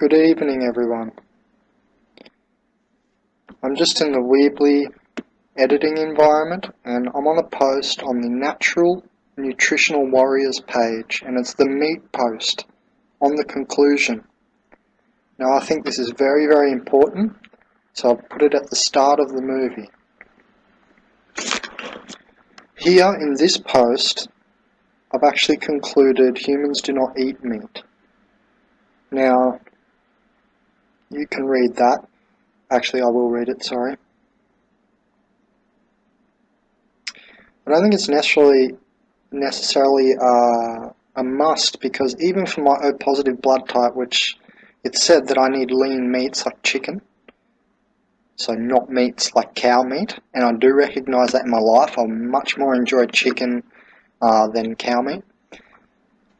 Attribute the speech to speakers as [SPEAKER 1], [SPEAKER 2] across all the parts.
[SPEAKER 1] Good evening, everyone. I'm just in the Weebly editing environment and I'm on a post on the Natural Nutritional Warriors page, and it's the meat post on the conclusion. Now, I think this is very, very important, so I'll put it at the start of the movie. Here in this post, I've actually concluded humans do not eat meat. Now, you can read that. Actually, I will read it, sorry. I don't think it's necessarily a must, because even for my O positive blood type, which it said that I need lean meats like chicken, so not meats like cow meat, and I do recognise that in my life. I much more enjoy chicken than cow meat.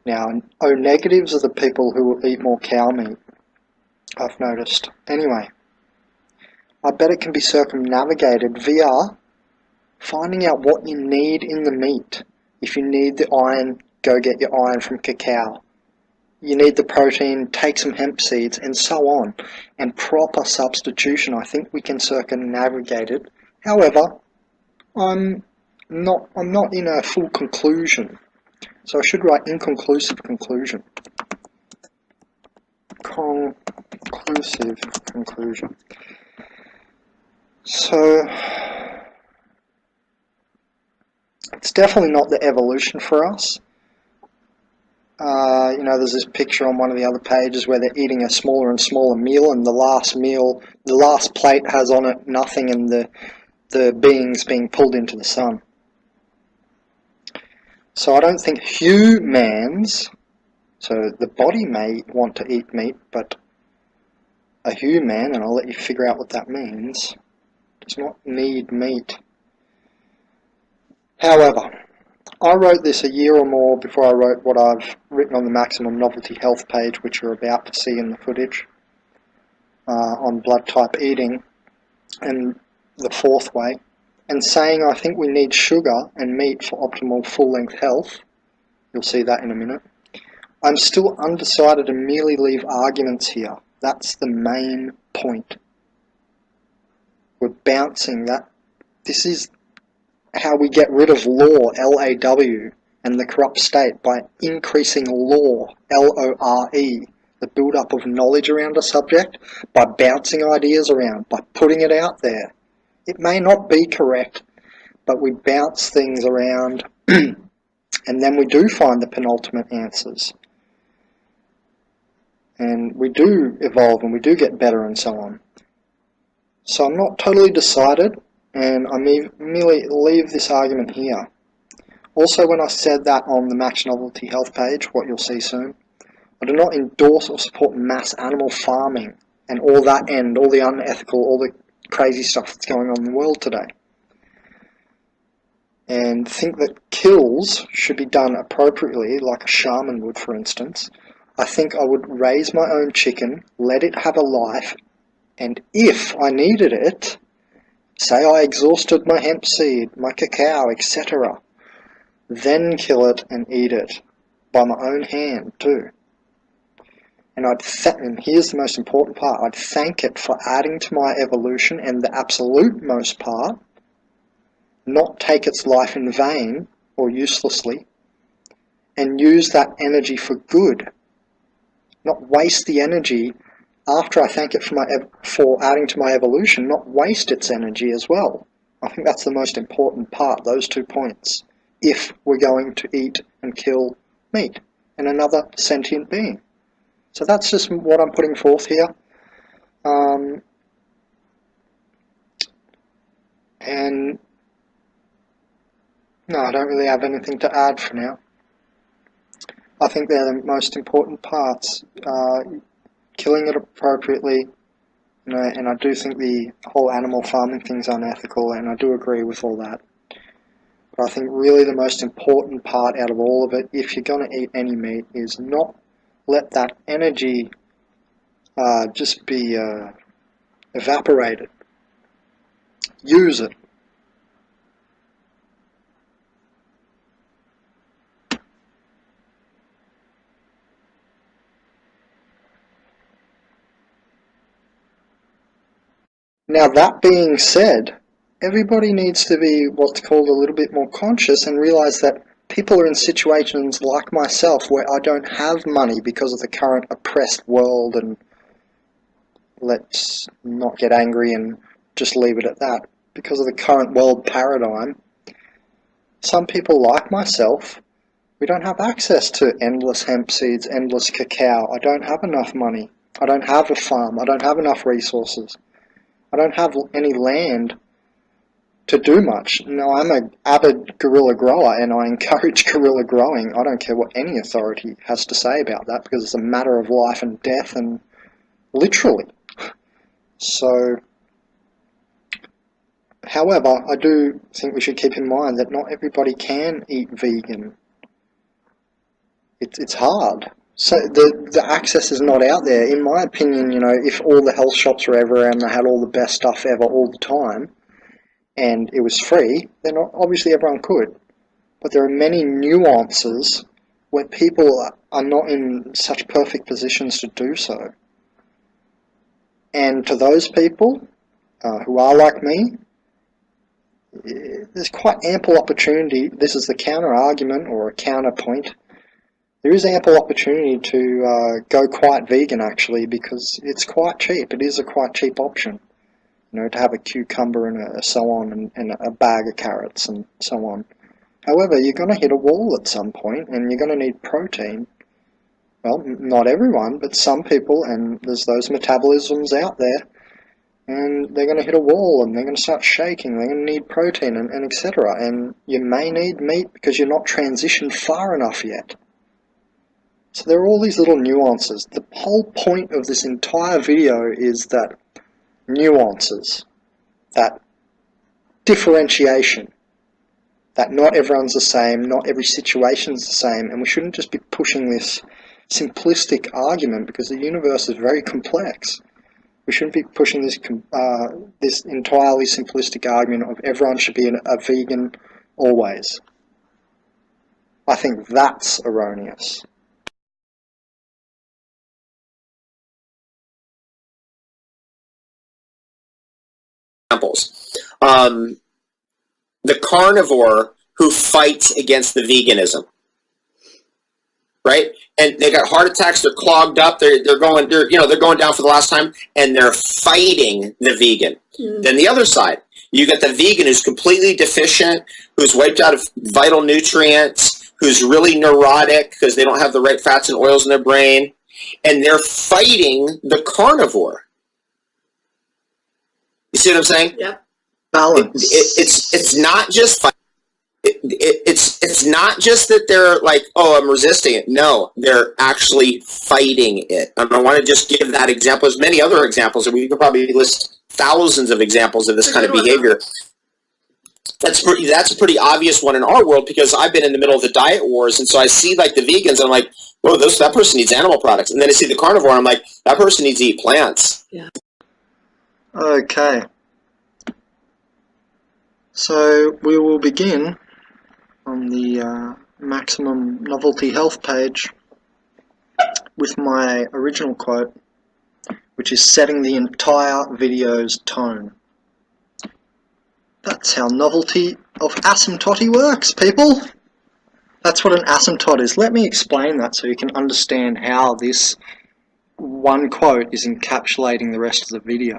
[SPEAKER 1] Now, O negatives are the people who will eat more cow meat, I've noticed. Anyway, I bet it can be circumnavigated via finding out what you need in the meat. If you need the iron, go get your iron from cacao. You need the protein, take some hemp seeds, and so on. And proper substitution, I think we can circumnavigate it. However, I'm not in a full conclusion. So I should write inconclusive conclusion. Conclusive conclusion. So it's definitely not the evolution for us. There's this picture on one of the other pages where they're eating a smaller and smaller meal, and the last plate has on it nothing, and the beings being pulled into the sun. So I don't think humans, so the body may want to eat meat, but a human, and I'll let you figure out what that means, does not need meat. However, I wrote this a year or more before I wrote what I've written on the Maximum Novelty Health page, which you're about to see in the footage, on blood type eating and the fourth way, and saying I think we need sugar and meat for optimal full-length health. You'll see that in a minute. I'm still undecided and merely leave arguments here. That's the main point. We're bouncing that. This is how we get rid of law, L-A-W, and the corrupt state, by increasing law, L-O-R-E, the build-up of knowledge around a subject, by bouncing ideas around, by putting it out there. It may not be correct, but we bounce things around, and then we do find the penultimate answers. And we do evolve, and we do get better, and so on. So I'm not totally decided, and I merely leave this argument here. Also, when I said that on the Max Novelty Health page, what you'll see soon, I do not endorse or support mass animal farming and all that end, all the unethical, all the crazy stuff that's going on in the world today. And think that kills should be done appropriately, like a shaman would, for instance. I think I would raise my own chicken, let it have a life, and if I needed it, say I exhausted my hemp seed, my cacao, etc., then kill it and eat it by my own hand too. And and here's the most important part, I'd thank it for adding to my evolution, and the absolute most part, not take its life in vain or uselessly, and use that energy for good. Not waste the energy after I thank it for adding to my evolution, not waste its energy as well. I think that's the most important part, those 2 points, if we're going to eat and kill meat and another sentient being. So that's just what I'm putting forth here. And no, I don't really have anything to add for now. I think they're the most important parts. Killing it appropriately, and I do think the whole animal farming thing's unethical, and I do agree with all that. But I think really the most important part out of all of it, if you're going to eat any meat, is not let that energy just be evaporated. Use it. Now that being said, everybody needs to be what's called a little bit more conscious and realize that people are in situations like myself where I don't have money because of the current oppressed world, and let's not get angry and just leave it at that. Because of the current world paradigm, some people like myself, we don't have access to endless hemp seeds, endless cacao. I don't have enough money. I don't have a farm. I don't have enough resources. I don't have any land to do much. Now, I'm an avid guerrilla grower and I encourage guerrilla growing. I don't care what any authority has to say about that because it's a matter of life and death, and literally. So, however, I do think we should keep in mind that not everybody can eat vegan. It's hard. So the access is not out there. In my opinion, you know, if all the health shops were everywhere and they had all the best stuff ever all the time, and it was free, then obviously everyone could. But there are many nuances where people are not in such perfect positions to do so. And to those people who are like me, there's quite ample opportunity. This is the counter argument or a counterpoint. There is ample opportunity to go quite vegan, actually, because it's quite cheap. It is a quite cheap option, you know, to have a cucumber and so on, and a bag of carrots and so on. However, you're going to hit a wall at some point, and you're going to need protein. Well, not everyone, but some people, and there's those metabolisms out there, and they're going to hit a wall, and they're going to start shaking. They're going to need protein, and etc. And you may need meat because you're not transitioned far enough yet. So there are all these little nuances. The whole point of this entire video is that nuances, that differentiation, that not everyone's the same, not every situation's the same, and we shouldn't just be pushing this simplistic argument because the universe is very complex. We shouldn't be pushing this this entirely simplistic argument of everyone should be a vegan always. I think that's erroneous.
[SPEAKER 2] Examples. The carnivore who fights against the veganism, right? And they got heart attacks. They're clogged up. They're going down for the last time, and they're fighting the vegan. Then the other side, you got the vegan who's completely deficient, who's wiped out of vital nutrients, who's really neurotic because they don't have the right fats and oils in their brain, and they're fighting the carnivore. You see what I'm saying?
[SPEAKER 3] Yep.
[SPEAKER 1] Balance.
[SPEAKER 2] It's not just it's not just that they're like, oh, I'm resisting it. No, they're actually fighting it. And I want to just give that example. There's many other examples, and we could probably list thousands of examples of this kind of behavior. That's a pretty obvious one in our world because I've been in the middle of the diet wars, and so I see like the vegans, and I'm like, whoa, that person needs animal products, and then I see the carnivore, and I'm like, that person needs to eat plants.
[SPEAKER 3] Yeah.
[SPEAKER 1] Okay. So we will begin on the Maximum Novelty Health page with my original quote, which is setting the entire video's tone. That's how novelty of asymptote works, people. That's what an asymptote is. Let me explain that so you can understand how this one quote is encapsulating the rest of the video.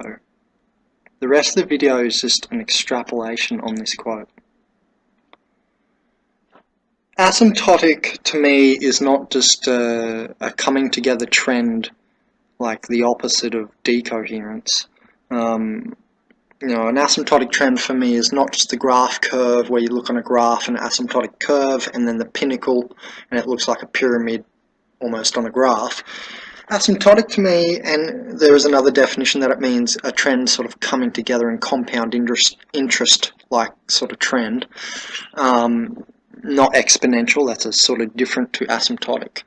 [SPEAKER 1] The rest of the video is just an extrapolation on this quote. Asymptotic to me is not just a coming together trend like the opposite of decoherence. You know, an asymptotic trend for me is not just the graph curve where you look on a graph and an asymptotic curve and then the pinnacle and it looks like a pyramid almost on a graph. Asymptotic to me, and there is another definition that it means a trend sort of coming together in compound interest like sort of trend. Not exponential, that's a sort of different to asymptotic.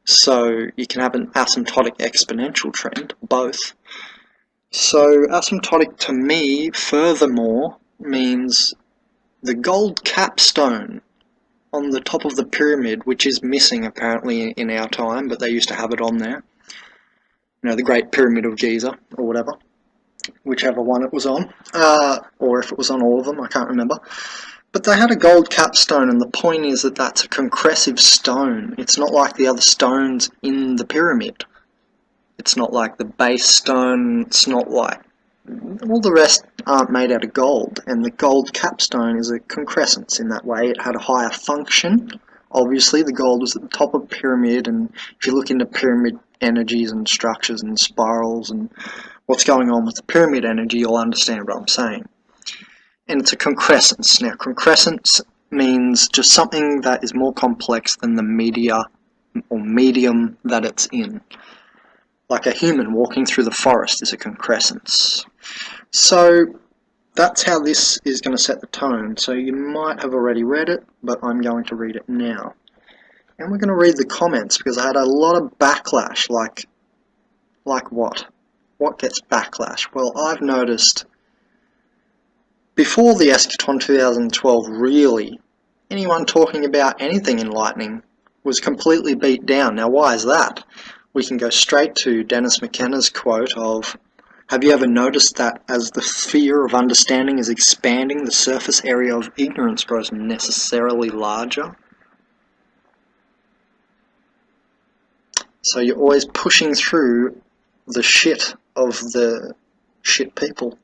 [SPEAKER 1] So you can have an asymptotic exponential trend, both. So asymptotic to me, furthermore, means the gold capstone on the top of the pyramid, which is missing apparently in our time, but they used to have it on there. You know, the Great Pyramid of Giza, or whatever. whichever one it was on, or if it was on all of them, I can't remember. But they had a gold capstone, and the point is that that's a concressive stone. It's not like the other stones in the pyramid. It's not like the base stone, it's not like... all the rest aren't made out of gold, and the gold capstone is a concrescence in that way. It had a higher function. Obviously, the gold was at the top of the pyramid, and if you look into pyramid energies and structures and spirals and what's going on with the pyramid energy, you'll understand what I'm saying. And it's a concrescence. Now, concrescence means just something that is more complex than the media or medium that it's in. Like a human walking through the forest is a concrescence. So that's how this is going to set the tone. So you might have already read it, but I'm going to read it now. And we're going to read the comments, because I had a lot of backlash. Like what? What gets backlash? Well, I've noticed before the Eschaton 2012, really, anyone talking about anything enlightening was completely beat down. Now, why is that? We can go straight to Dennis McKenna's quote of, "Have you ever noticed that as the sphere of understanding is expanding, the surface area of ignorance grows necessarily larger?" So you're always pushing through the shit of the shit people.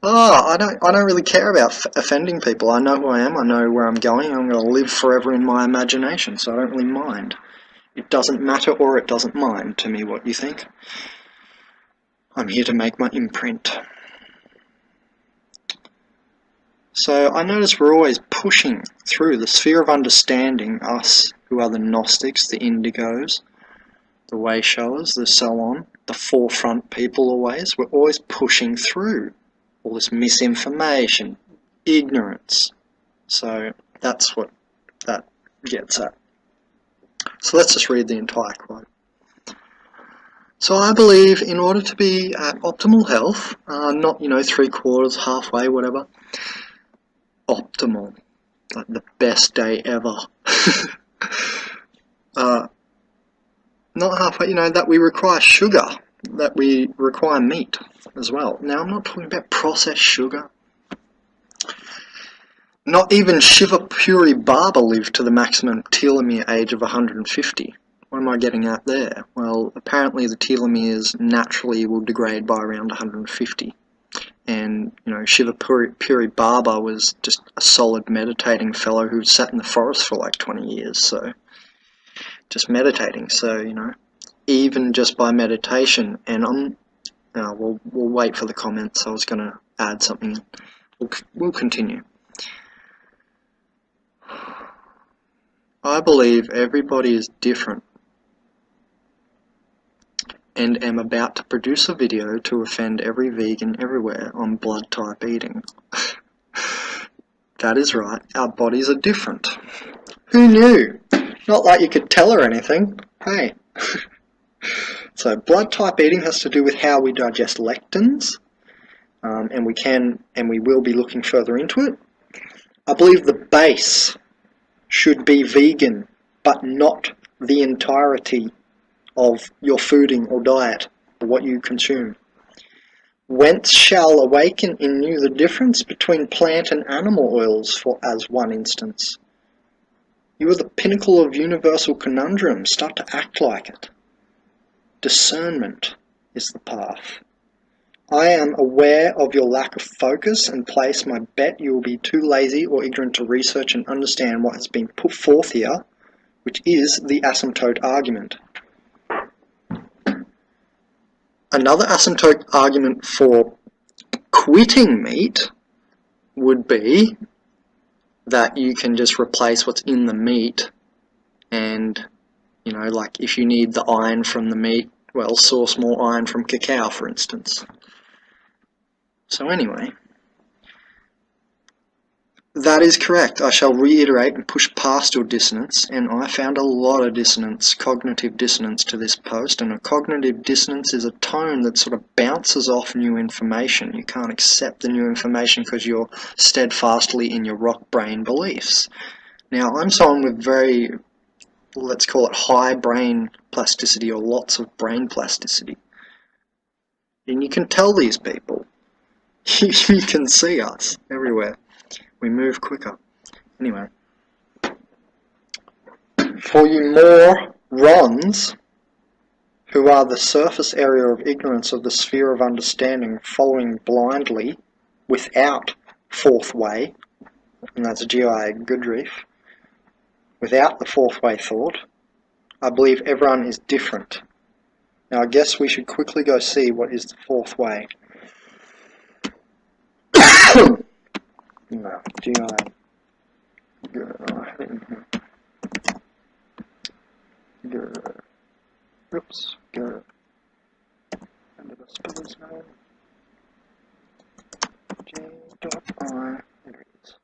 [SPEAKER 1] I don't really care about offending people. I know who I am, I know where I'm going, I'm going to live forever in my imagination, so I don't really mind. It doesn't matter, or it doesn't mind to me what you think. I'm here to make my imprint. So I notice we're always pushing through the sphere of understanding, us who are the Gnostics, the Indigos, the way showers, the so on, the forefront people always. We're always pushing through all this misinformation, ignorance. So that's what that gets at. So let's just read the entire quote. "So I believe in order to be at optimal health, not, 3/4, halfway, whatever, optimal, like the best day ever, not halfway, that we require sugar, that we require meat as well. Now, I'm not talking about processed sugar. Not even Shiva Puri Baba lived to the maximum telomere age of 150. What am I getting at there? Well, apparently the telomeres naturally will degrade by around 150. And, Shiva Puri Baba was just a solid meditating fellow who sat in the forest for like 20 years, so just meditating. So, even just by meditation, and we'll wait for the comments. I was going to add something. We'll continue. I believe everybody is different, and am about to produce a video to offend every vegan everywhere on blood type eating. That is right, our bodies are different. Who knew? Not like you could tell her anything. Hey. So blood type eating has to do with how we digest lectins, and we will be looking further into it. I believe the base should be vegan, but not the entirety of your fooding or diet, or what you consume. Whence shall awaken in you the difference between plant and animal oils, for as one instance. You are the pinnacle of universal conundrum, start to act like it. Discernment is the path. I am aware of your lack of focus, and place my bet you will be too lazy or ignorant to research and understand what has been put forth here, which is the asymptote argument. Another asymptote argument for quitting meat would be that you can just replace what's in the meat, and, like if you need the iron from the meat, well, source more iron from cacao, for instance. So anyway, that is correct. I shall reiterate and push past your dissonance, and I found a lot of dissonance, cognitive dissonance to this post, and a cognitive dissonance is a tone that sort of bounces off new information. You can't accept the new information because you're steadfastly in your rock brain beliefs. Now, I'm someone with very, let's call it high brain plasticity, or lots of brain plasticity. And you can tell these people. You can see us everywhere. We move quicker. Anyway. For you morons, who are the surface area of ignorance of the sphere of understanding, following blindly, without fourth way, and that's G.I. Goodreef, without the fourth way thought, I believe everyone is different. Now I guess we should quickly go see what is the fourth way. No, G.I. Oops, go under the speller's name. G.I. There it is.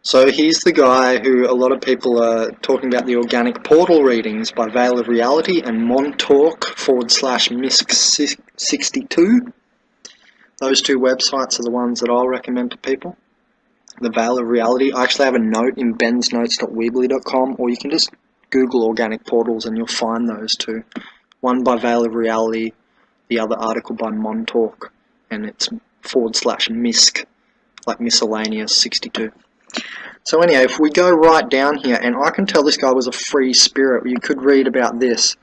[SPEAKER 1] So he's the guy who a lot of people are talking about, the organic portal readings by Veil of Reality and Montauk/MISC62. Those two websites are the ones that I'll recommend to people. The Veil of Reality. I actually have a note in bensnotes.weebly.com, or you can just Google organic portals and you'll find those two. One by Veil of Reality, the other article by Montauk, and it's /MISC, like miscellaneous 62. So anyhow, if we go right down here, and I can tell this guy was a free spirit. You could read about this.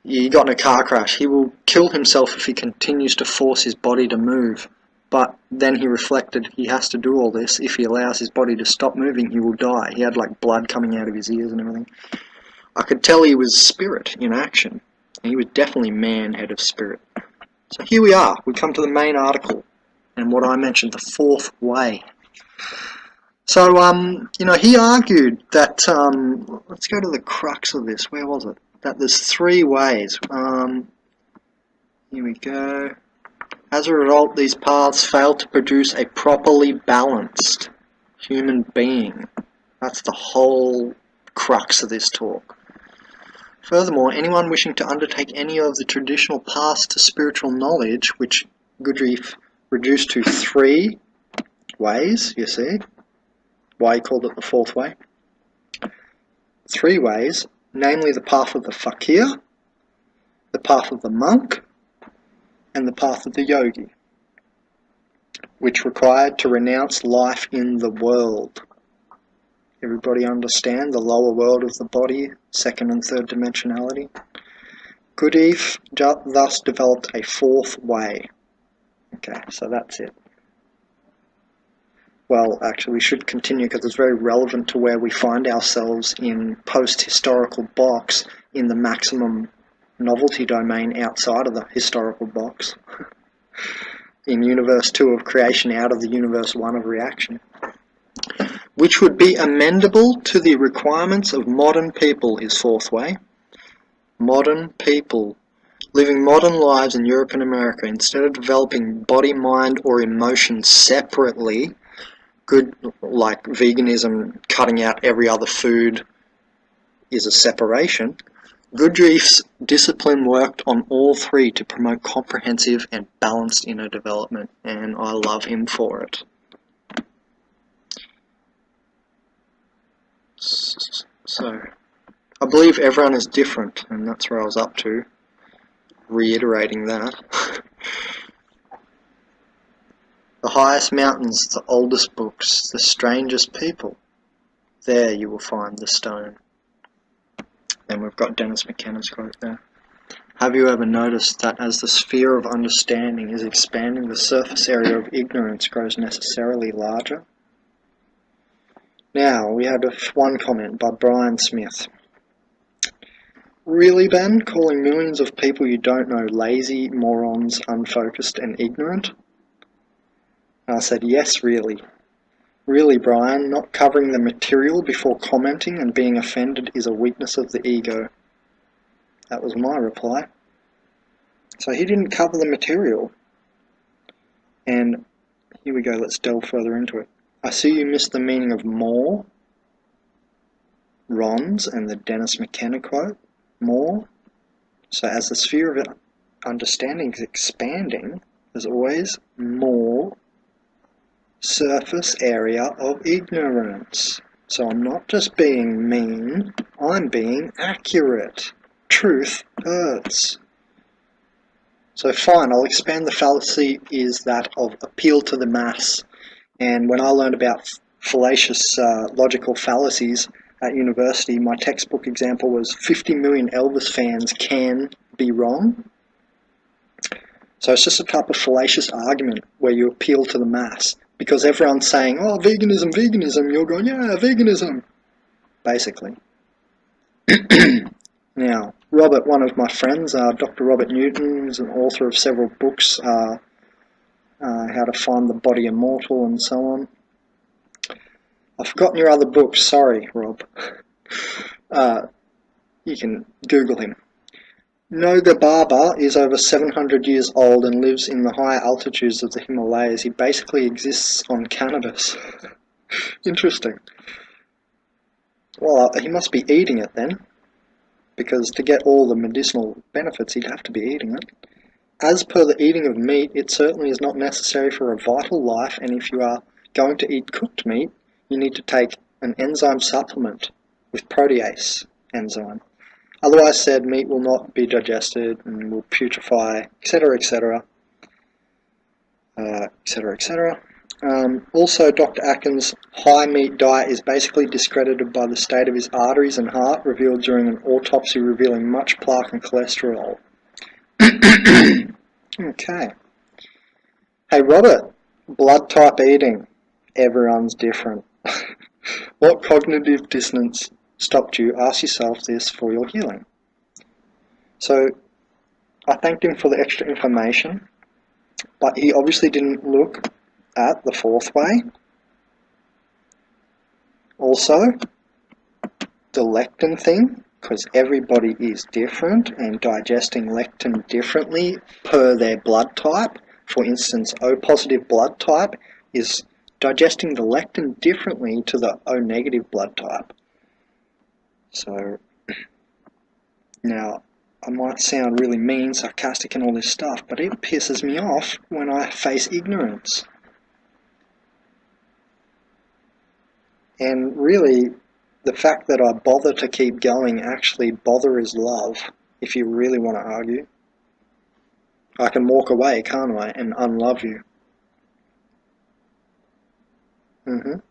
[SPEAKER 1] He got in a car crash. He will kill himself if he continues to force his body to move. But then he reflected he has to do all this. If he allows his body to stop moving, he will die. He had like blood coming out of his ears and everything. I could tell he was spirit in action. And he was definitely man, head of spirit. So here we are. We come to the main article. And what I mentioned, the fourth way. So, you know, he argued that, let's go to the crux of this. Where was it? That there's three ways. Here we go. As a result, these paths fail to produce a properly balanced human being. That's the whole crux of this talk. Furthermore, anyone wishing to undertake any of the traditional paths to spiritual knowledge, which Goodreef reduced to three ways, you see, why he called it the fourth way. Three ways, namely the path of the fakir, the path of the monk, and the path of the yogi, which required to renounce life in the world. Everybody understand the lower world of the body, second and third dimensionality? Goodreef thus developed a fourth way. Okay, so that's it. Well, actually, we should continue because it's very relevant to where we find ourselves in post-historical box in the maximum novelty domain outside of the historical box. In Universe 2 of creation out of the Universe 1 of reaction. Which would be amendable to the requirements of modern people, his fourth way. Modern people living modern lives in Europe and America, instead of developing body, mind, or emotion separately, good, like veganism, cutting out every other food is a separation. Goodreef's discipline worked on all three to promote comprehensive and balanced inner development, and I love him for it. So, I believe everyone is different, and that's where I was up to, reiterating that. The highest mountains, the oldest books, the strangest people, there you will find the stone. And we've got Dennis McKenna's quote there. Have you ever noticed that as the sphere of understanding is expanding, the surface area of ignorance grows necessarily larger? Now, we had one comment by Brian Smith. Really, Ben? Calling millions of people you don't know lazy, morons, unfocused, and ignorant? And I said, yes, really. Really, Brian, not covering the material before commenting and being offended is a weakness of the ego. That was my reply. So he didn't cover the material. And here we go, let's delve further into it. I see you missed the meaning of more, Ron's, and the Dennis McKenna quote, more. So as the sphere of understanding is expanding, there's always more surface area of ignorance. So I'm not just being mean, I'm being accurate. truth hurts. So fine, I'll expand the fallacy is that of appeal to the mass. And when I learned about fallacious logical fallacies at university, my textbook example was 50 million Elvis fans can be wrong. So it's just a type of fallacious argument where you appeal to the mass. Because everyone's saying, oh, veganism, veganism, you're going, yeah, veganism, basically. Now, Robert, one of my friends, Dr. Robert Newton, is an author of several books, How to Find the Body Immortal and so on. I've forgotten your other books, sorry, Rob. You can Google him. Noga Baba is over 700 years old and lives in the higher altitudes of the Himalayas. He basically exists on cannabis. Interesting. Well, he must be eating it then, because to get all the medicinal benefits he'd have to be eating it. As per the eating of meat, it certainly is not necessary for a vital life, and if you are going to eat cooked meat, you need to take an enzyme supplement with protease enzyme. Otherwise said, meat will not be digested and will putrefy, etc., etc., etc., etc. Also, Dr. Atkins' high meat diet is basically discredited by the state of his arteries and heart, revealed during an autopsy revealing much plaque and cholesterol. Okay. Hey Robert, blood type eating. Everyone's different. What cognitive dissonance stopped you? Ask yourself this for your healing. So, I thanked him for the extra information, but he obviously didn't look at the fourth way. Also, the lectin thing, because everybody is different and digesting lectin differently per their blood type. For instance, O positive blood type is digesting the lectin differently to the O negative blood type. So, now, I might sound really mean, sarcastic and all this stuff, but it pisses me off when I face ignorance. And really, the fact that I bother to keep going, actually bother is love, if you really want to argue. I can walk away, can't I, and unlove you. And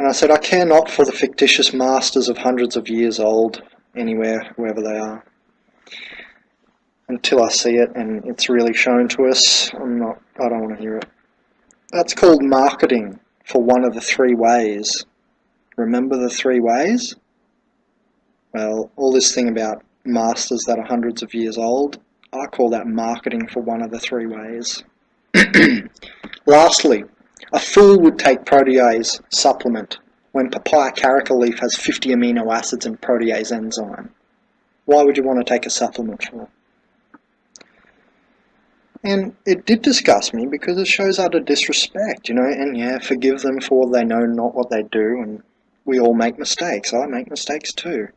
[SPEAKER 1] I said, I care not for the fictitious masters of hundreds of years old, anywhere, wherever they are. Until I see it and it's really shown to us, I don't want to hear it. That's called marketing for one of the three ways. Remember the three ways? Well, all this thing about masters that are hundreds of years old, I call that marketing for one of the three ways. Lastly, a fool would take protease supplement when papaya carica leaf has 50 amino acids and protease enzyme. Why would you want to take a supplement for? And it did disgust me because it shows utter disrespect, you know, and yeah, forgive them for what they know, not what they do, and we all make mistakes. I make mistakes too.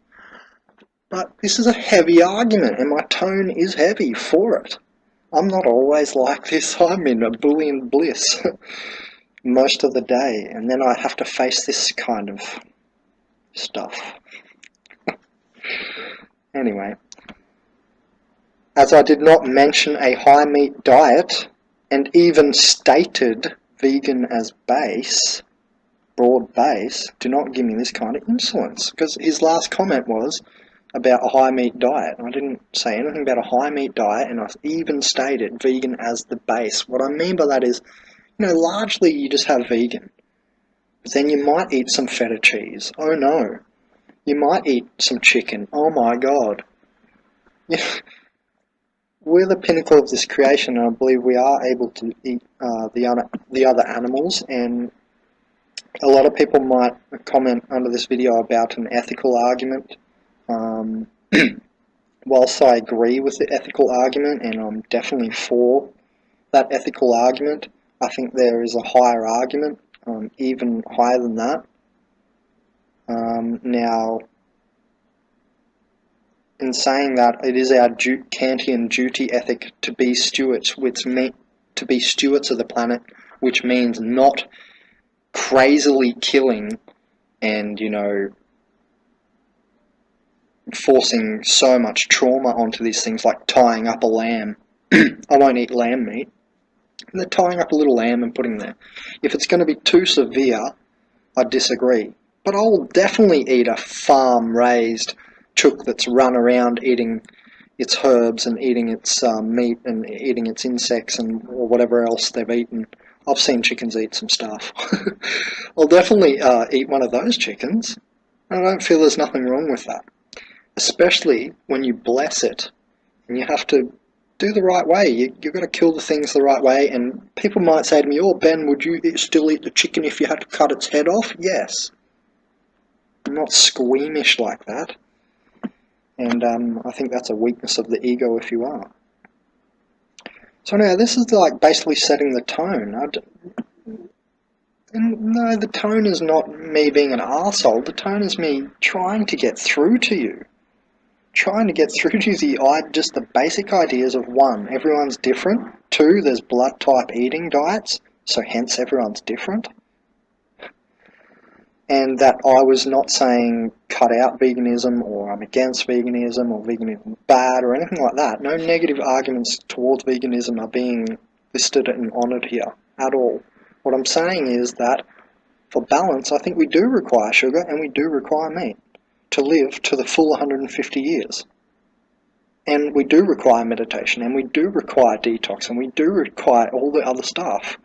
[SPEAKER 1] But this is a heavy argument, and my tone is heavy for it. I'm not always like this. I'm in a Boolean bliss most of the day, and then I have to face this kind of stuff. Anyway, as I did not mention a high meat diet, and even stated vegan as base, broad base, do not give me this kind of insolence, because his last comment was about a high meat diet. I didn't say anything about a high meat diet, and I even stated vegan as the base. What I mean by that is, you know, largely you just have vegan. But then you might eat some feta cheese. Oh no. You might eat some chicken. Oh my god. We're the pinnacle of this creation, and I believe we are able to eat the other animals, and a lot of people might comment under this video about an ethical argument. Whilst I agree with the ethical argument, and I'm definitely for that ethical argument, I think there is a higher argument, even higher than that. Now, in saying that, it is our Kantian duty ethic to be stewards, to be stewards of the planet, which means not crazily killing and, you know, forcing so much trauma onto these things, like tying up a lamb. I won't eat lamb meat. And they're tying up a little lamb and putting there. If it's going to be too severe, I disagree. But I'll definitely eat a farm-raised chook that's run around eating its herbs and eating its meat and eating its insects and or whatever else they've eaten. I've seen chickens eat some stuff. I'll definitely eat one of those chickens. I don't feel there's nothing wrong with that. Especially when you bless it and you have to do the right way. You've got to kill the things the right way. And people might say to me, oh, Ben, would you still eat the chicken if you had to cut its head off? Yes. I'm not squeamish like that. And I think that's a weakness of the ego if you are. So now this is like basically setting the tone. And no, the tone is not me being an arsehole. The tone is me trying to get through to you. Trying to get through to you just the basic ideas of 1, everyone's different. 2, there's blood type eating diets, so hence everyone's different. And that I was not saying cut out veganism or I'm against veganism or veganism is bad or anything like that. No negative arguments towards veganism are being listed and honoured here at all. What I'm saying is that for balance, I think we do require sugar and we do require meat to live to the full 150 years. And we do require meditation and we do require detox and we do require all the other stuff.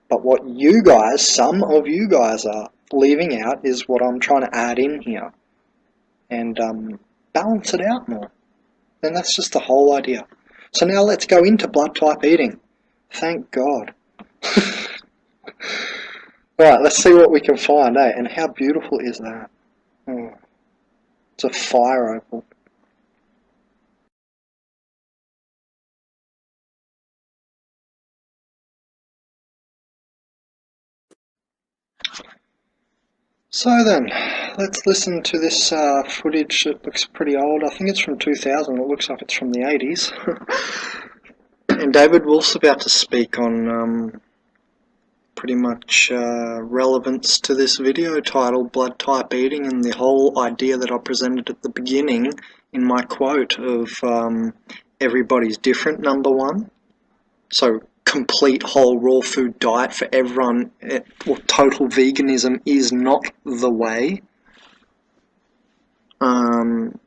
[SPEAKER 1] But what you guys, some of you guys are leaving out is what I'm trying to add in here and balance it out more. And that's just the whole idea. So now let's go into blood type eating. Thank God. Alright, let's see what we can find, eh? And how beautiful is that? Oh, it's a fire opal. So then, let's listen to this footage. It looks pretty old. I think it's from 2000. It looks like it's from the 80s. And David Wolf's about to speak on pretty much relevance to this video titled Blood Type Eating and the whole idea that I presented at the beginning in my quote of everybody's different, number 1. So complete whole raw food diet for everyone, or total veganism is not the way. And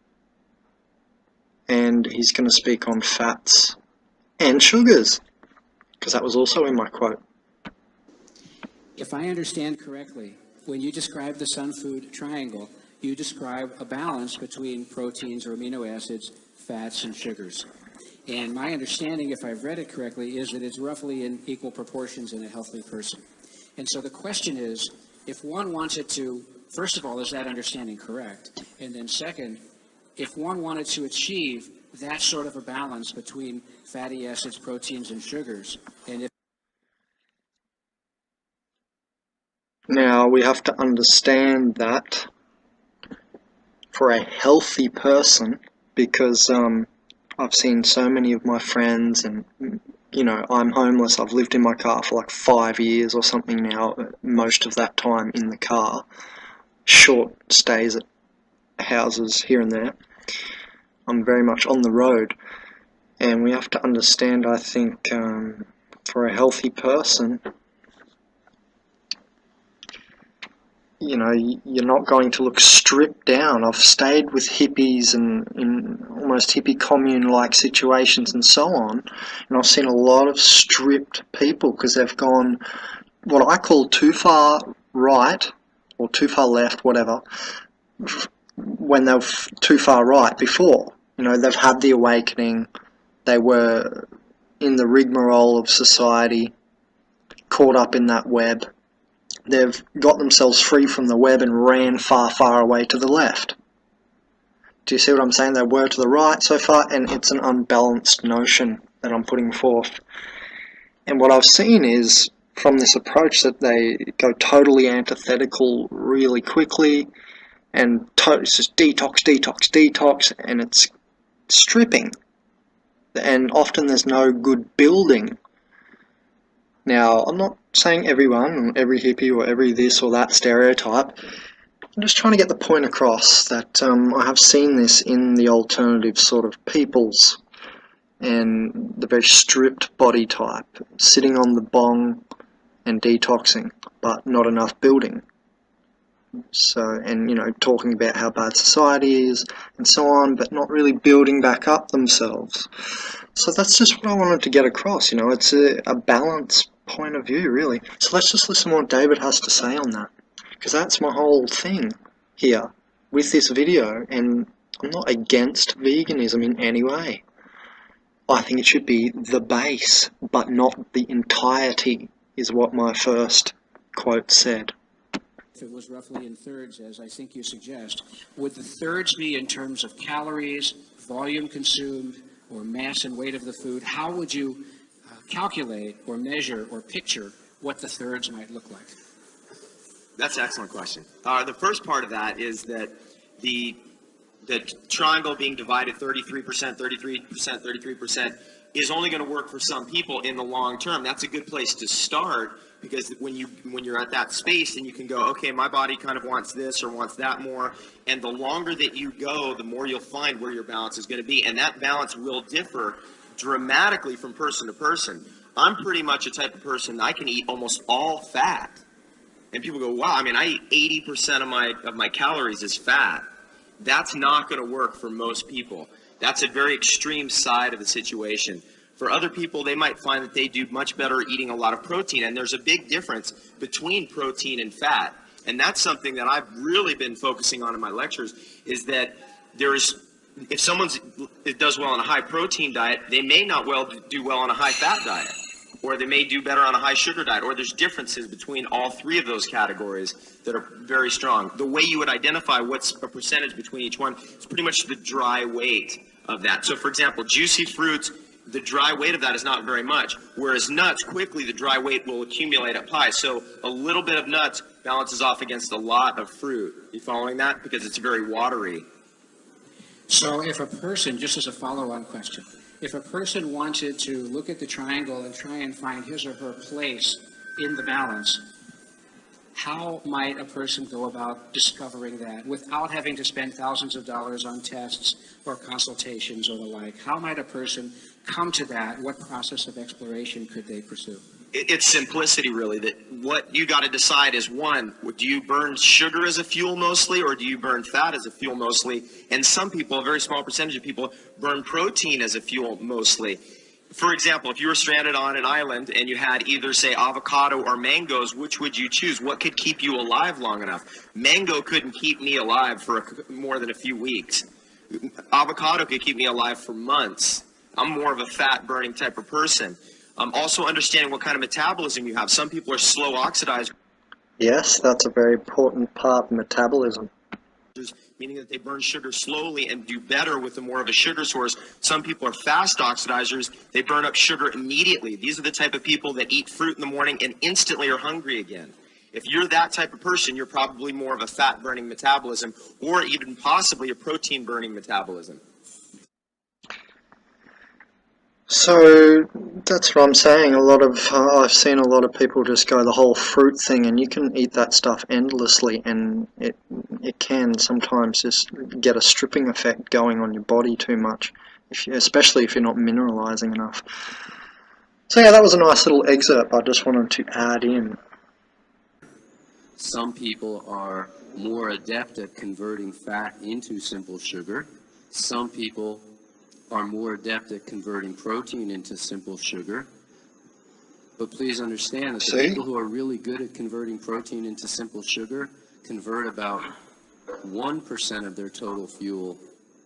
[SPEAKER 1] he's going to speak on fats and sugars, because that was also in my quote.
[SPEAKER 3] If I understand correctly, when you describe the Sun Food Triangle, you describe a balance between proteins or amino acids, fats, and sugars. And my understanding, if I've read it correctly, is that it's roughly in equal proportions in a healthy person. And so the question is, if one wanted to, first of all, is that understanding correct? And then second, if one wanted to achieve that sort of a balance between fatty acids, proteins, and sugars, and if
[SPEAKER 1] now we have to understand that for a healthy person, because I've seen so many of my friends, and you know, I'm homeless. I've lived in my car for like 5 years or something now, most of that time in the car, short stays at houses here and there. I'm very much on the road, and we have to understand, I think, for a healthy person, you know, you're not going to look stripped down. I've stayed with hippies and in almost hippie commune-like situations and so on, and I've seen a lot of stripped people because they've gone what I call too far right or too far left, whatever, when they were too far right before. You know, they've had the awakening, they were in the rigmarole of society, caught up in that web. They've got themselves free from the web and ran far, far away to the left. Do you see what I'm saying? They were to the right so far, and it's an unbalanced notion that I'm putting forth. And what I've seen is, from this approach, that they go totally antithetical really quickly, and it's just detox, detox, detox, and it's stripping. And often there's no good building. Now, I'm not saying everyone, every hippie or every this or that stereotype, I'm just trying to get the point across that I have seen this in the alternative sort of peoples and the very stripped body type, sitting on the bong and detoxing, but not enough building. So, and talking about how bad society is and so on, but not really building back up themselves. So that's just what I wanted to get across. It's a balanced point of view, really. So let's just listen to what David has to say on that, because that's my whole thing here with this video. And I'm not against veganism in any way. I think it should be the base, but not the entirety, is what my first quote said.
[SPEAKER 3] If it was roughly in thirds, as I think you suggest, would the thirds be in terms of calories, volume consumed, or mass and weight of the food? How would you calculate or measure or picture what the thirds might look like?
[SPEAKER 2] That's an excellent question. The first part of that is that the triangle being divided 33%, 33%, 33% is only going to work for some people in the long term. That's a good place to start, because when you're at that space, then you can go, okay, my body kind of wants this or wants that more, and the longer that you go, the more you'll find where your balance is going to be, and that balance will differ dramatically from person to person. I'm pretty much a type of person, I can eat almost all fat, and people go, wow, I eat 80% of my calories is fat. That's not going to work for most people. That's a very extreme side of the situation. For other people, they might find that they do much better eating a lot of protein, and there's a big difference between protein and fat. And that's something that I've really been focusing on in my lectures, is that if someone does well on a high protein diet, they may not do well on a high fat diet, or they may do better on a high sugar diet, or there's differences between all three of those categories that are very strong. The way you would identify what's a percentage between each one is pretty much the dry weight of that. So for example, juicy fruits, the dry weight of that is not very much, whereas nuts, quickly the dry weight will accumulate up high. So a little bit of nuts balances off against a lot of fruit. You following that? Because it's very watery.
[SPEAKER 3] So if a person, just as a follow-on question, if a person wanted to look at the triangle and try and find his or her place in the balance, how might a person go about discovering that without having to spend thousands of dollars on tests or consultations or the like? How might a person come to that? What process of exploration could they pursue?
[SPEAKER 2] It's simplicity, really. That what you got to decide is, one, do you burn sugar as a fuel mostly, or do you burn fat as a fuel mostly? And some people, a very small percentage of people, burn protein as a fuel mostly. For example, if you were stranded on an island and you had either, say, avocado or mangoes, which would you choose? What could keep you alive long enough? Mango couldn't keep me alive for more than a few weeks. Avocado could keep me alive for months. I'm more of a fat-burning type of person. Also understanding what kind of metabolism you have. Some people are slow oxidizers.
[SPEAKER 1] Yes, that's a very important part of metabolism.
[SPEAKER 2] Meaning that they burn sugar slowly and do better with more of a sugar source. Some people are fast oxidizers. They burn up sugar immediately. These are the type of people that eat fruit in the morning and instantly are hungry again. If you're that type of person, you're probably more of a fat-burning metabolism, or even possibly a protein-burning metabolism.
[SPEAKER 1] So that's what I'm saying. I've seen a lot of people just go the whole fruit thing, and you can eat that stuff endlessly, and it can sometimes just get a stripping effect going on your body too much, especially if you're not mineralizing enough. So yeah, that was a nice little excerpt I just wanted to add in.
[SPEAKER 4] Some people are more adept at converting fat into simple sugar. Some people are more adept at converting protein into simple sugar. But please understand that the people who are really good at converting protein into simple sugar convert about 1% of their total fuel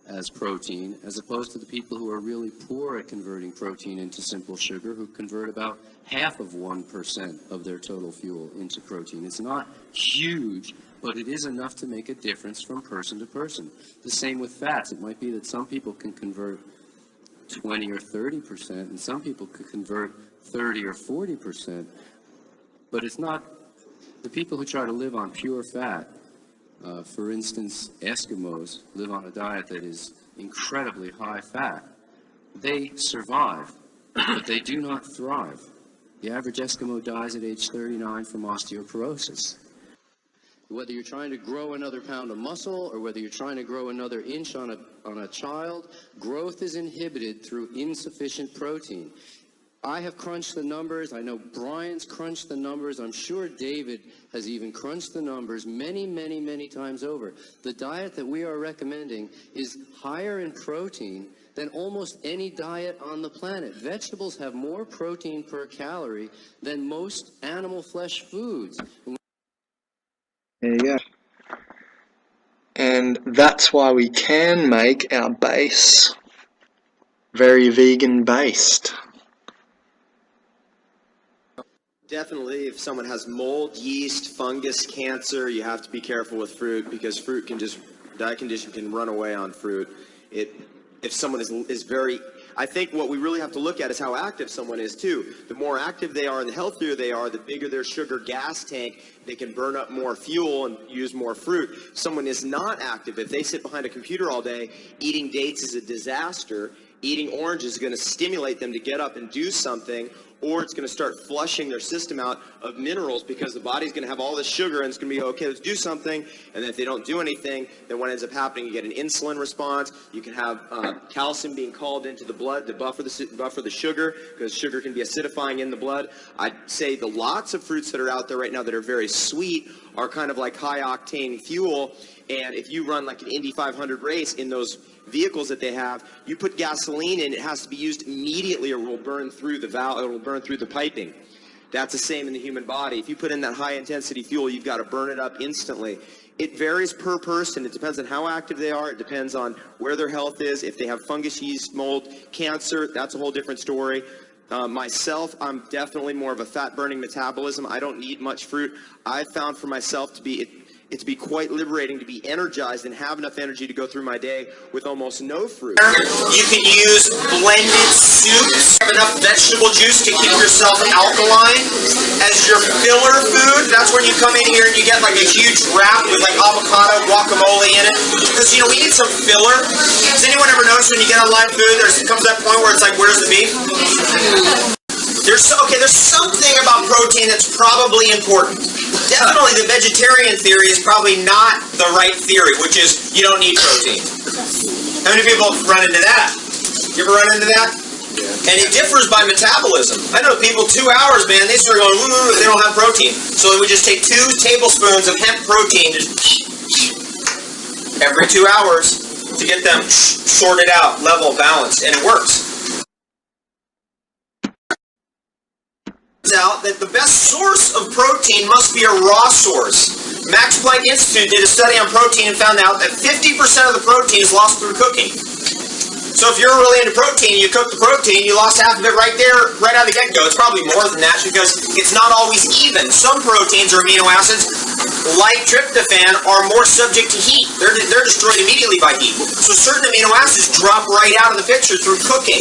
[SPEAKER 4] as protein, as opposed to the people who are really poor at converting protein into simple sugar, who convert about half of 1% of their total fuel into protein. It's not huge, but it is enough to make a difference from person to person. The same with fats. It might be that some people can convert 20 or 30%, and some people could convert 30 or 40%, but it's not the people who try to live on pure fat. For instance, Eskimos live on a diet that is incredibly high fat. They survive, but they do not thrive. The average Eskimo dies at age 39 from osteoporosis. Whether you're trying to grow another pound of muscle or whether you're trying to grow another inch on a child, growth is inhibited through insufficient protein. I have crunched the numbers. I know Brian's crunched the numbers. I'm sure David has even crunched the numbers many, many, many times over. The diet that we are recommending is higher in protein than almost any diet on the planet. Vegetables have more protein per calorie than most animal flesh foods.
[SPEAKER 1] There you go. And that's why we can make our base very vegan based.
[SPEAKER 5] Definitely, if someone has mold, yeast, fungus, cancer, you have to be careful with fruit, because fruit can just, diet condition can run away on fruit. If someone is very, I think what we really have to look at is how active someone is too. The more active they are and the healthier they are, the bigger their sugar gas tank, they can burn up more fuel and use more fruit. Someone is not active. If they sit behind a computer all day, eating dates is a disaster. Eating oranges is going to stimulate them to get up and do something, or it's going to start flushing their system out of minerals, because the body's going to have all this sugar and it's going to be, okay, let's do something. And then if they don't do anything, then what ends up happening, you get an insulin response. You can have calcium being called into the blood to buffer the sugar, because sugar can be acidifying in the blood. I'd say the lots of fruits that are out there right now that are very sweet are kind of like high octane fuel. And if you run like an Indy 500 race in those vehicles that they have, you put gasoline in, it has to be used immediately or it will burn through the valve, it will burn through the piping. That's the same in the human body. If you put in that high intensity fuel, you've got to burn it up instantly. It varies per person. It depends on how active they are. It depends on where their health is. If they have fungus, yeast, mold, cancer, that's a whole different story. Myself, I'm definitely more of a fat-burning metabolism. I don't need much fruit. I've found for myself to be it's be quite liberating to be energized and have enough energy to go through my day with almost no fruit.
[SPEAKER 2] You can use blended soups, have enough vegetable juice to keep yourself alkaline as your filler food. That's when you come in here and you get like a huge wrap with like avocado, guacamole in it. Because, you know, we need some filler. Does anyone ever notice when you get on live food, there comes that point where it's like, where's the beef? There's something about protein that's probably important. Definitely the vegetarian theory is probably not the right theory, which is you don't need protein. How many people run into that? You ever run into that? Yeah. And it differs by metabolism. I know people 2 hours, man, they start going, ooh, they don't have protein. So we just take 2 tablespoons of hemp protein just every 2 hours to get them sorted out, level, balanced, and it works. Out that the best source of protein must be a raw source. Max Planck Institute did a study on protein and found out that 50% of the protein is lost through cooking. So if you're really into protein, you cook the protein, you lost half of it right there, right out of the get-go. It's probably more than that because it's not always even. Some proteins or amino acids, like tryptophan, are more subject to heat. They're destroyed immediately by heat. So certain amino acids drop right out of the picture through cooking.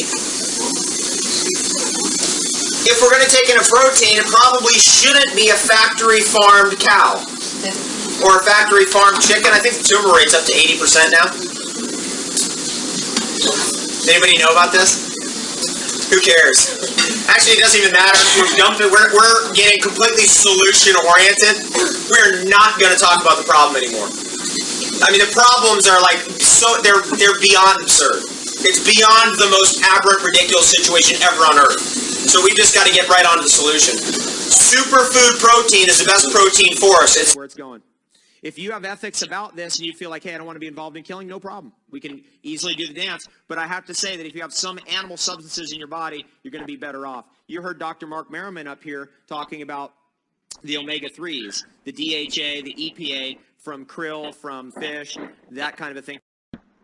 [SPEAKER 2] If we're going to take in a protein, it probably shouldn't be a factory-farmed cow or a factory-farmed chicken. I think the tumor rate's up to 80% now. Anybody know about this? Who cares? Actually, it doesn't even matter. We're getting completely solution-oriented. We're not going to talk about the problem anymore. I mean, the problems are like they're beyond absurd. It's beyond the most aberrant, ridiculous situation ever on Earth. So we just got to get right on to the solution. Superfood protein is the best protein for us. It's
[SPEAKER 5] where it's going. If you have ethics about this and you feel like, hey, I don't want to be involved in killing, no problem. We can easily do the dance. But I have to say that if you have some animal substances in your body, you're going to be better off. You heard Dr. Mark Merriman up here talking about the omega-3s, the DHA, the EPA from krill, from fish, that kind of a thing.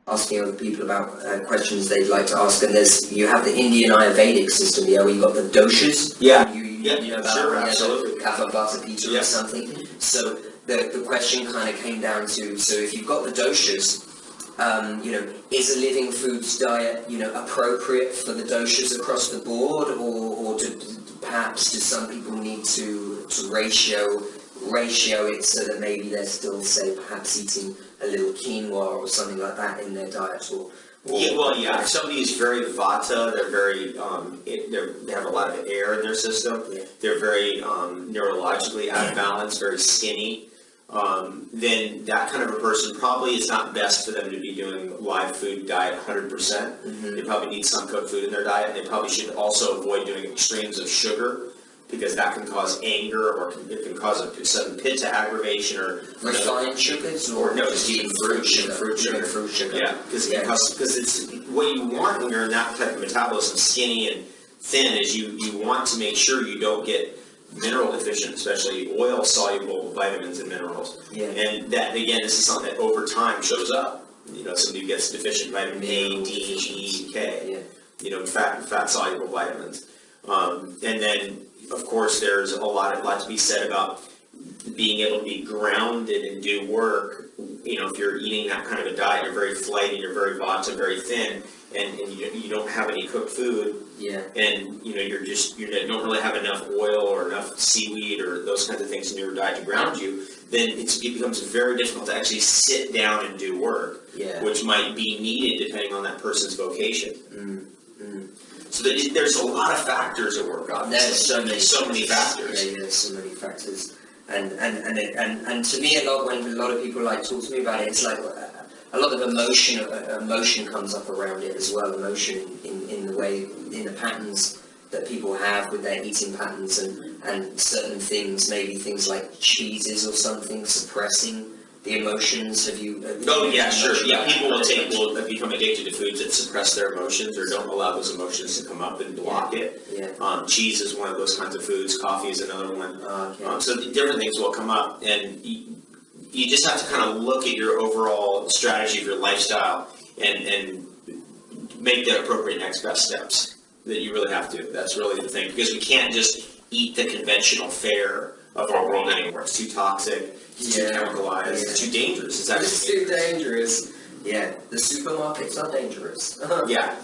[SPEAKER 6] Asking other people about questions they'd like to ask, and you have the Indian Ayurvedic system, yeah, where you've got the doshas.
[SPEAKER 2] Yeah.
[SPEAKER 6] You know about
[SPEAKER 2] sure, absolutely.
[SPEAKER 6] Kapha, Vata, Pitta, or something. So the question kind of came down to, so if you've got the doshas, is a living foods diet, appropriate for the doshas across the board, or perhaps do some people need to ratio it so that maybe they're still, say, perhaps eating a little quinoa or something like that in their diet, or
[SPEAKER 2] yeah. Somebody is very vata. They're very they have a lot of air in their system. Yeah. They're very neurologically out of balance, very skinny. then that kind of a person probably is not best for them to be doing live food diet 100%. They probably need some cooked food in their diet. They probably should also avoid doing extremes of sugar, because that can cause anger, or it can cause a sudden pitta aggravation, or
[SPEAKER 6] refined sugars, or
[SPEAKER 2] no, just eating fruit sugar. Yeah, because it's what you want when you're in that type of metabolism, skinny and thin, is you want to make sure you don't get mineral deficient, especially oil soluble vitamins and minerals.
[SPEAKER 6] Yeah.
[SPEAKER 2] And that, again, this is something that over time shows up. You know, somebody who gets deficient vitamin A, D, E, K.
[SPEAKER 6] Yeah.
[SPEAKER 2] You know, fat soluble vitamins. And then, of course, there's a lot to be said about being able to be grounded and do work. You know, if you're eating that kind of a diet, you're very flighty, you're very vata, very thin, and you don't have any cooked food.
[SPEAKER 6] Yeah.
[SPEAKER 2] And you know, you don't really have enough oil or enough seaweed or those kinds of things in your diet to ground you, then it becomes very difficult to actually sit down and do work, which might be needed depending on that person's vocation. So there's a lot of factors at work, obviously.
[SPEAKER 6] There's so many
[SPEAKER 2] factors.
[SPEAKER 6] Yeah, there's so many factors. And to me, when a lot of people like talk to me about it, it's like a lot of emotion comes up around it as well. Emotion in the patterns that people have with their eating patterns, and certain things, maybe things like cheeses or something, suppressing the emotions. Have you
[SPEAKER 2] yeah, sure. Yeah, people will become addicted to foods that suppress their emotions or don't allow those emotions to come up and block it.
[SPEAKER 6] Yeah.
[SPEAKER 2] Cheese is one of those kinds of foods. Coffee is another one. So different things will come up, and you just have to kind of look at your overall strategy of your lifestyle and make the appropriate next best steps that you really have to. That's really the thing, because we can't just eat the conventional fare of our world anymore. It's too toxic. It's too chemicalized. It's too dangerous.
[SPEAKER 6] It's too dangerous. Yeah, the supermarkets are dangerous.
[SPEAKER 2] Yeah.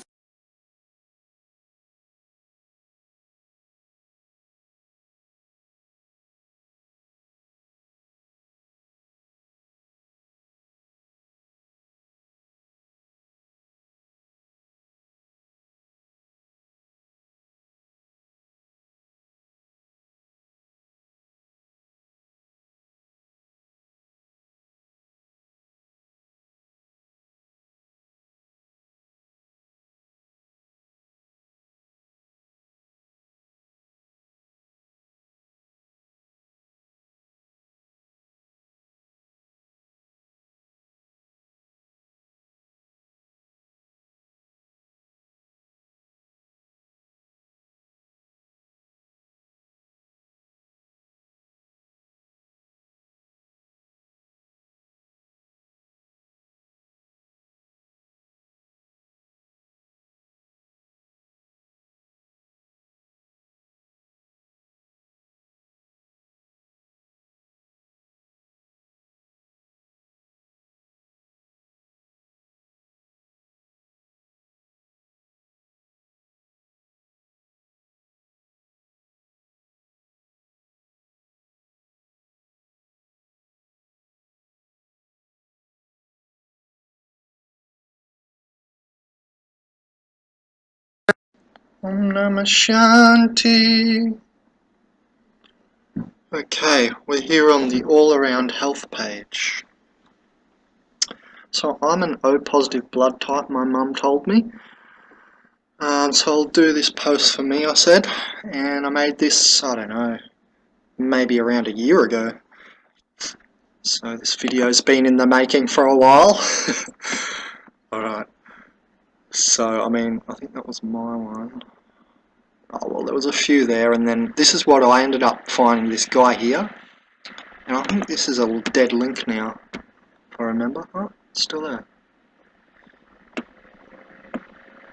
[SPEAKER 1] Om Namah Shanti. Okay, we're here on the All Around Health page. So I'm an O positive blood type, my mum told me. So I'll do this post for me, I said. And I made this, I don't know, maybe around a year ago. So this video's been in the making for a while. Alright. So, I mean, I think that was my one. Oh, well, there was a few there, and then this is what I ended up finding, this guy here. And I think this is a dead link now, if I remember. Oh, it's still there.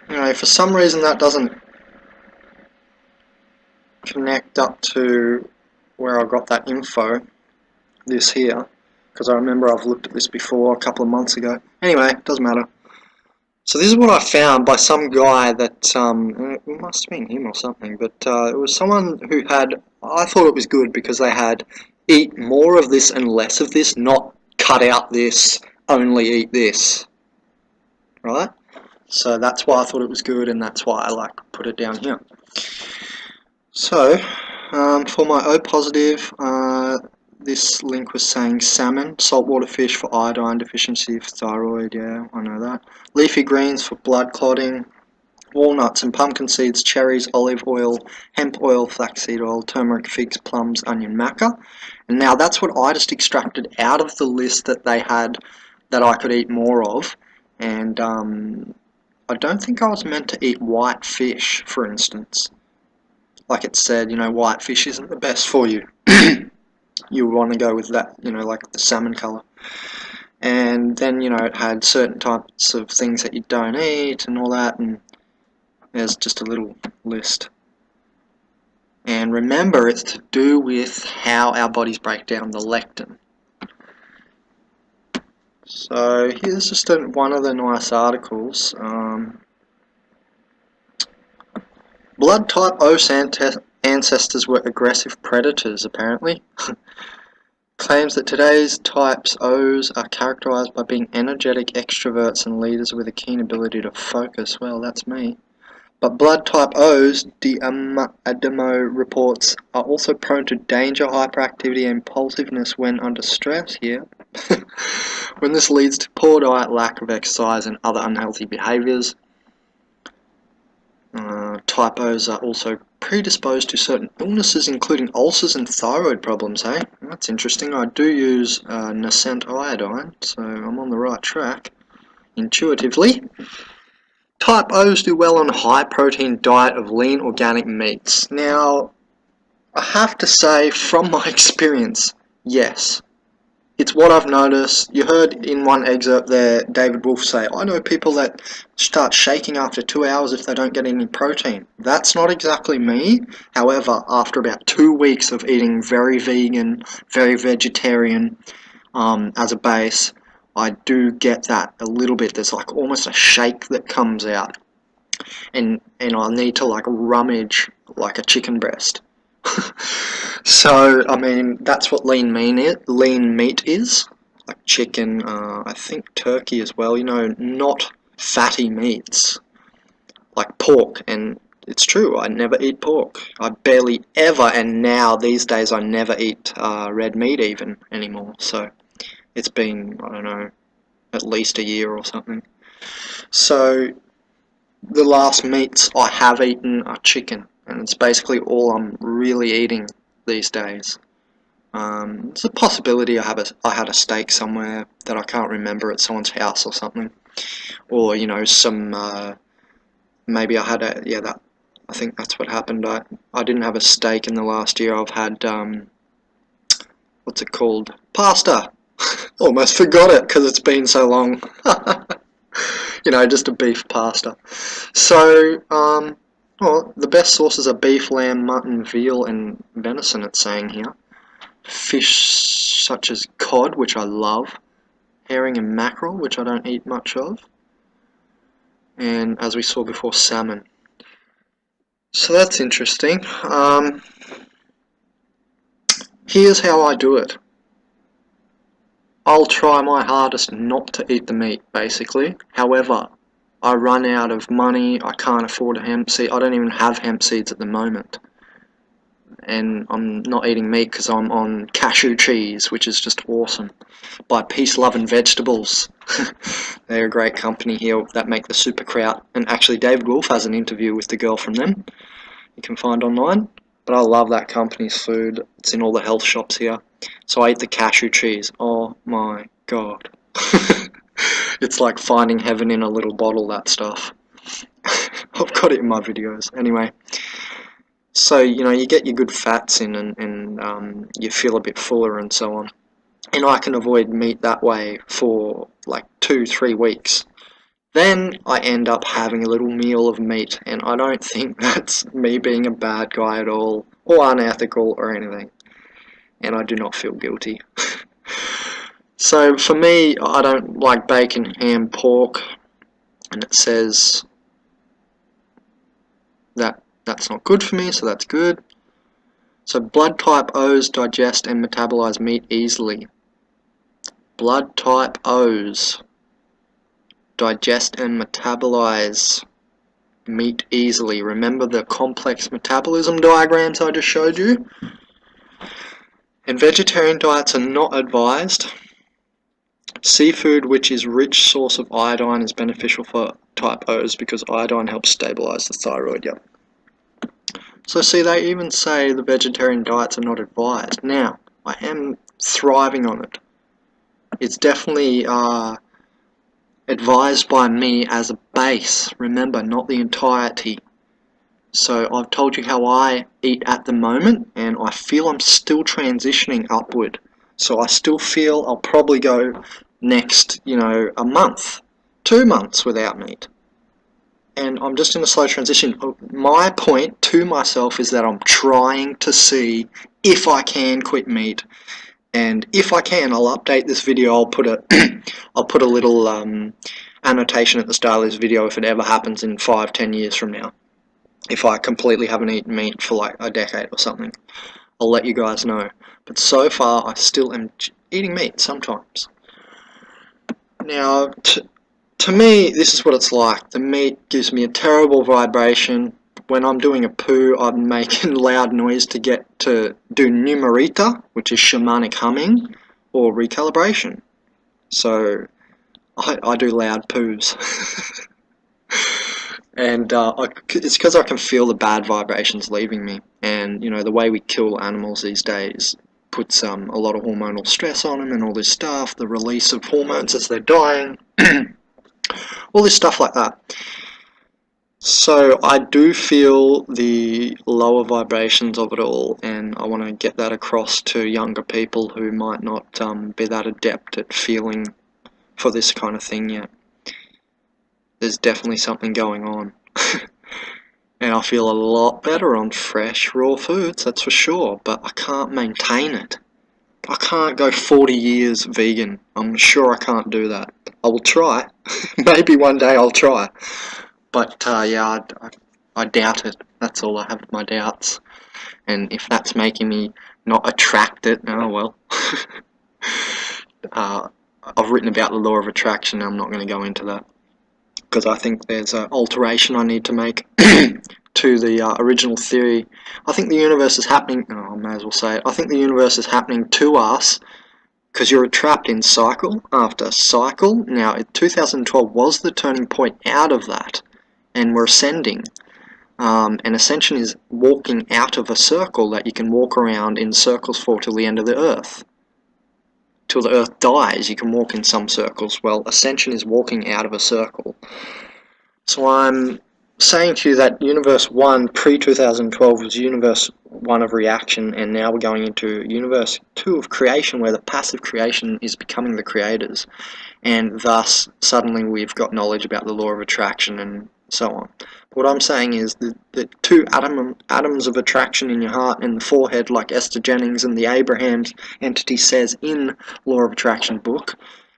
[SPEAKER 1] Anyway, for some reason that doesn't connect up to where I got that info, this here, because I remember I've looked at this before a couple of months ago. Anyway, it doesn't matter. So this is what I found by some guy that, it must have been him or something, but it was someone who had, I thought it was good because they had eat more of this and less of this, not cut out this, only eat this, right? So that's why I thought it was good, and that's why I put it down here. So, for my O positive, this link was saying salmon, saltwater fish for iodine deficiency, for thyroid, yeah, I know that. Leafy greens for blood clotting, walnuts and pumpkin seeds, cherries, olive oil, hemp oil, flaxseed oil, turmeric, figs, plums, onion, maca. And now that's what I just extracted out of the list that they had that I could eat more of. And I don't think I was meant to eat white fish, for instance. Like it said, you know, white fish isn't the best for you. You want to go with that, you know, like the salmon colour. And then, you know, it had certain types of things that you don't eat and all that, and there's just a little list. And remember, it's to do with how our bodies break down the lectin. So here's just one of the nice articles. Blood type O ancestors were aggressive predators, apparently. Claims that today's types O's are characterized by being energetic extroverts and leaders with a keen ability to focus. Well, that's me. But blood type O's, Ademo reports, are also prone to danger, hyperactivity, and impulsiveness when under stress here. When this leads to poor diet, lack of exercise, and other unhealthy behaviors. Type O's are also predisposed to certain illnesses, including ulcers and thyroid problems, hey? That's interesting. I do use nascent iodine, so I'm on the right track, intuitively. Type O's do well on a high-protein diet of lean organic meats. Now, I have to say, from my experience, yes. It's what I've noticed. You heard in one excerpt there, David Wolf say, I know people that start shaking after 2 hours if they don't get any protein. That's not exactly me. However, after about 2 weeks of eating very vegan, very vegetarian as a base, I do get that a little bit. There's like almost a shake that comes out. And I need to like rummage like a chicken breast. So, I mean, that's what lean meat is, like chicken, I think turkey as well, you know, not fatty meats, like pork, and it's true, I never eat pork, I barely ever, and now, these days, I never eat red meat even anymore, so it's been, I don't know, at least a year or something. So, the last meats I have eaten are chicken, and it's basically all I'm really eating these days. It's a possibility I had a steak somewhere that I can't remember at someone's house or something, or you know, some maybe I had a I think that's what happened. I didn't have a steak in the last year. I've had what's it called, pasta. Almost forgot it because it's been so long. You know, just a beef pasta. So well, the best sources are beef, lamb, mutton, veal, and venison, it's saying here. Fish such as cod, which I love. Herring and mackerel, which I don't eat much of. And as we saw before, salmon. So that's interesting. Here's how I do it. I'll try my hardest not to eat the meat, basically. However, I run out of money, I can't afford a hemp seed, I don't even have hemp seeds at the moment. And I'm not eating meat because I'm on cashew cheese, which is just awesome, by Peace, Love and Vegetables. They're a great company here that make the super kraut, and actually David Wolf has an interview with the girl from them, you can find online. But I love that company's food, it's in all the health shops here. So I eat the cashew cheese, oh my god. It's like finding heaven in a little bottle, that stuff. I've got it in my videos. Anyway, so, you know, you get your good fats in and you feel a bit fuller and so on. And I can avoid meat that way for like 2-3 weeks. Then I end up having a little meal of meat, and I don't think that's me being a bad guy at all, or unethical or anything. And I do not feel guilty. So for me, I don't like bacon, ham, pork, and it says that that's not good for me, so that's good. So blood type O's digest and metabolize meat easily. Blood type O's digest and metabolize meat easily. Remember the complex metabolism diagrams I just showed you? And vegetarian diets are not advised. Seafood, which is rich source of iodine, is beneficial for type O's because iodine helps stabilize the thyroid. Yep. So see, they even say the vegetarian diets are not advised. Now, I am thriving on it. It's definitely advised by me as a base. Remember, not the entirety. So I've told you how I eat at the moment, and I feel I'm still transitioning upward. So I still feel I'll probably go next, a month, 2 months without meat. And I'm just in a slow transition. My point to myself is that I'm trying to see if I can quit meat. And if I can, I'll update this video. I'll put a little annotation at the start of this video if it ever happens in 5-10 years from now. If I completely haven't eaten meat for like a decade or something, I'll let you guys know. But so far, I still am eating meat sometimes. Now, to me, this is what it's like. The meat gives me a terrible vibration. When I'm doing a poo, I'm making loud noise to get to do numerita, which is shamanic humming, or recalibration. So, I do loud poos. And it's because I can feel the bad vibrations leaving me. And, the way we kill animals these days puts a lot of hormonal stress on them and all this stuff, the release of hormones as they're dying, all this stuff like that. So I do feel the lower vibrations of it all, and I want to get that across to younger people who might not be that adept at feeling for this kind of thing yet. There's definitely something going on. And I feel a lot better on fresh, raw foods, that's for sure, but I can't maintain it. I can't go 40 years vegan. I'm sure I can't do that. I will try. Maybe one day I'll try. But yeah, I doubt it. That's all. I have my doubts. And if that's making me not attract it, oh well. I've written about the law of attraction, and I'm not going to go into that. Because I think there's an alteration I need to make to the original theory. I think the universe is happening, I may as well say it, I think the universe is happening to us because you're trapped in cycle after cycle. Now, 2012 was the turning point out of that, and we're ascending. And ascension is walking out of a circle that you can walk around in circles for till the end of the earth. Till the earth dies, you can walk in some circles. Well, ascension is walking out of a circle. So I'm saying to you that Universe 1 pre-2012 was Universe 1 of reaction, and now we're going into Universe 2 of creation, where the passive creation is becoming the creators. And thus, suddenly we've got knowledge about the law of attraction and so on. What I'm saying is that the two atoms of attraction in your heart and the forehead, like Esther Jennings and the Abrahams entity says in Law of Attraction book.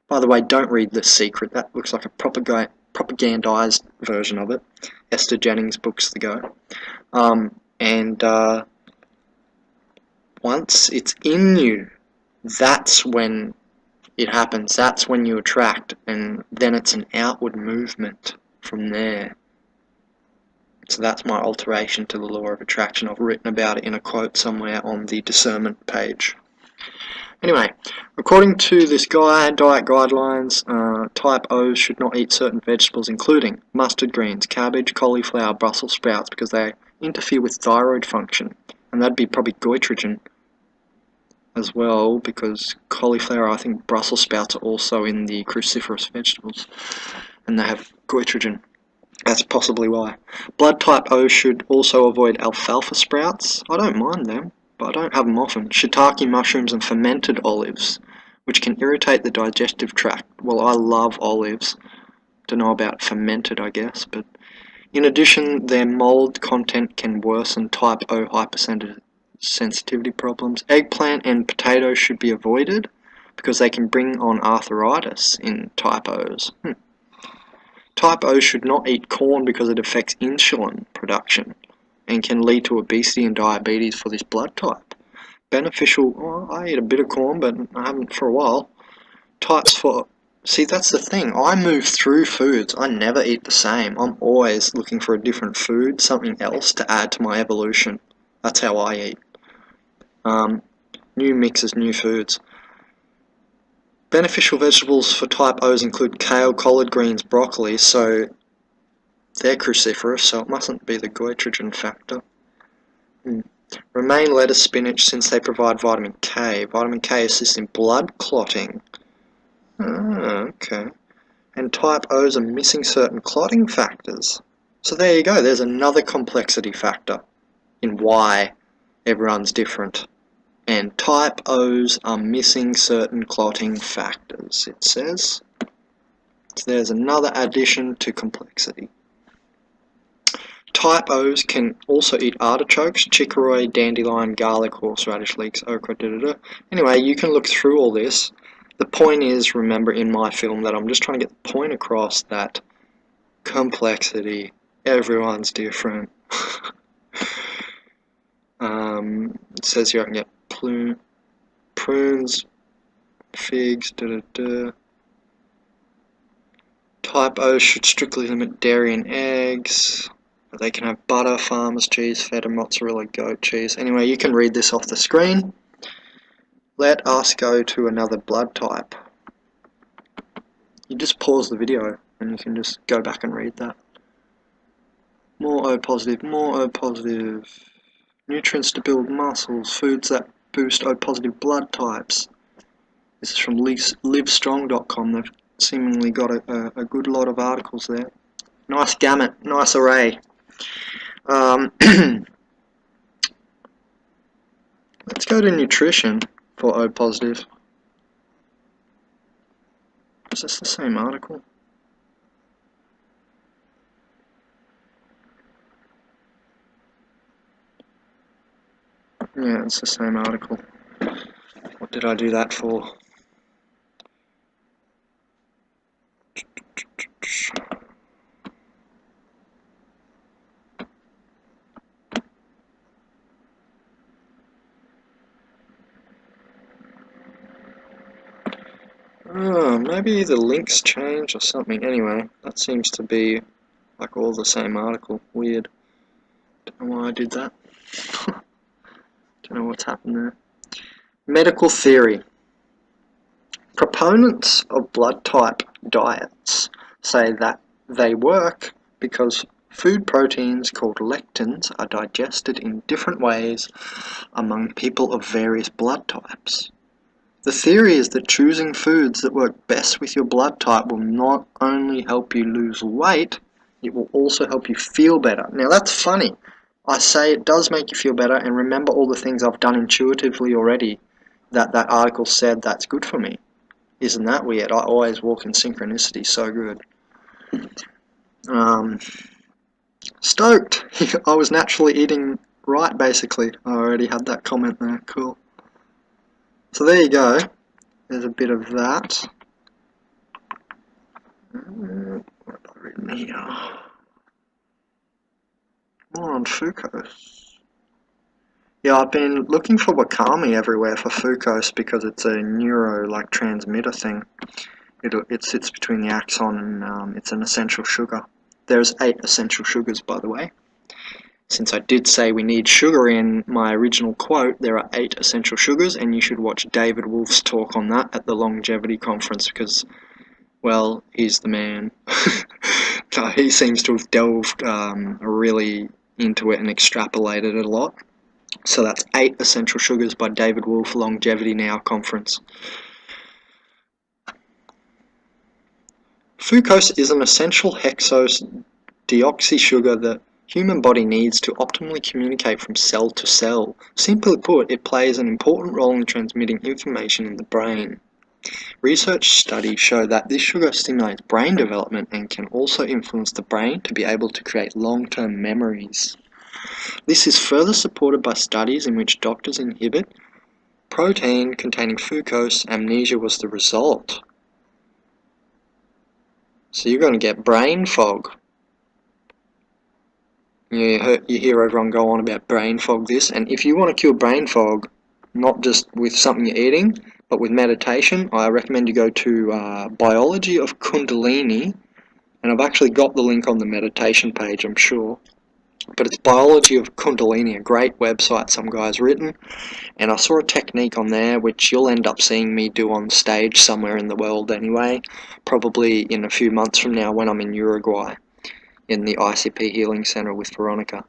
[SPEAKER 1] By the way, don't read The Secret. That looks like a propagandized version of it. Esther Jennings' book's the go. Once it's in you, that's when it happens. That's when you attract, and then it's an outward movement from there. So that's my alteration to the law of attraction. I've written about it in a quote somewhere on the discernment page. Anyway, according to this guy, diet guidelines, type O's should not eat certain vegetables, including mustard greens, cabbage, cauliflower, Brussels sprouts, because they interfere with thyroid function. And that'd be probably goitrogen as well, because cauliflower, I think Brussels sprouts are also in the cruciferous vegetables, and they have goitrogen. That's possibly why. Blood type O should also avoid alfalfa sprouts. I don't mind them, but I don't have them often. Shiitake mushrooms and fermented olives, which can irritate the digestive tract. Well, I love olives. Don't know about fermented, I guess, but in addition, their mold content can worsen type O hypersensitivity problems. Eggplant and potatoes should be avoided because they can bring on arthritis in type O's. Type O should not eat corn because it affects insulin production and can lead to obesity and diabetes for this blood type. Beneficial, well, I eat a bit of corn, but I haven't for a while. Types for, see, that's the thing, I move through foods, I never eat the same. I'm always looking for a different food, something else to add to my evolution. That's how I eat. New mixes, new foods. Beneficial vegetables for type O's include kale, collard greens, broccoli, so they're cruciferous, so it mustn't be the goitrogen factor. Romaine lettuce, spinach, since they provide vitamin K. Vitamin K assists in blood clotting. Okay. And type O's are missing certain clotting factors. So there you go, there's another complexity factor in why everyone's different. And type O's are missing certain clotting factors, it says. So there's another addition to complexity. Type O's can also eat artichokes, chicory, dandelion, garlic, horseradish, leeks, okra, Anyway, you can look through all this. The point is, remember in my film, that I'm just trying to get the point across that complexity, everyone's different. It says here I can get prunes, figs, Type O should strictly limit dairy and eggs. They can have butter, farmer's cheese, feta, mozzarella, goat cheese. Anyway, you can read this off the screen. Let us go to another blood type. You just pause the video and you can just go back and read that. More O positive, more O positive. Nutrients to build muscles, foods that boost O positive blood types. This is from livestrong.com. They've seemingly got a good lot of articles there. Nice gamut, nice array. Let's go to nutrition for O positive. Is this the same article? Yeah, it's the same article. What did I do that for? Oh, maybe the links changed or something. Anyway, that seems to be like all the same article. Weird. Don't know why I did that. Don't know what's happened there. Medical theory. Proponents of blood type diets say that they work because food proteins called lectins are digested in different ways among people of various blood types. The theory is that choosing foods that work best with your blood type will not only help you lose weight, it will also help you feel better. Now that's funny. I say it does make you feel better, and remember all the things I've done intuitively already that article said that's good for me. Isn't that weird? I always walk in synchronicity, so good. Stoked! I was naturally eating right, basically. I already had that comment there, cool. So there you go, there's a bit of that. What have I written here? More on fucose. Yeah, I've been looking for wakame everywhere for fucose because it's a transmitter thing. It sits between the axon and it's an essential sugar. There's 8 essential sugars, by the way. Since I did say we need sugar in my original quote, there are 8 essential sugars, and you should watch David Wolf's talk on that at the longevity conference because, well, he's the man. He seems to have delved really into it and extrapolated it a lot. So that's 8 essential sugars by David Wolf, Longevity Now conference. Fucose is an essential hexose deoxysugar that human body needs to optimally communicate from cell to cell. Simply put, it plays an important role in transmitting information in the brain. Research studies show that this sugar stimulates brain development and can also influence the brain to be able to create long-term memories. This is further supported by studies in which doctors inhibit protein containing fucose. Amnesia was the result. So you're going to get brain fog. You hear everyone go on about brain fog this, and if you want to cure brain fog, not just with something you're eating, but with meditation, I recommend you go to Biology of Kundalini, and I've actually got the link on the meditation page, I'm sure. But it's Biology of Kundalini, a great website some guy's written, and I saw a technique on there which you'll end up seeing me do on stage somewhere in the world anyway, probably in a few months from now when I'm in Uruguay, in the ICP Healing Center with Veronica.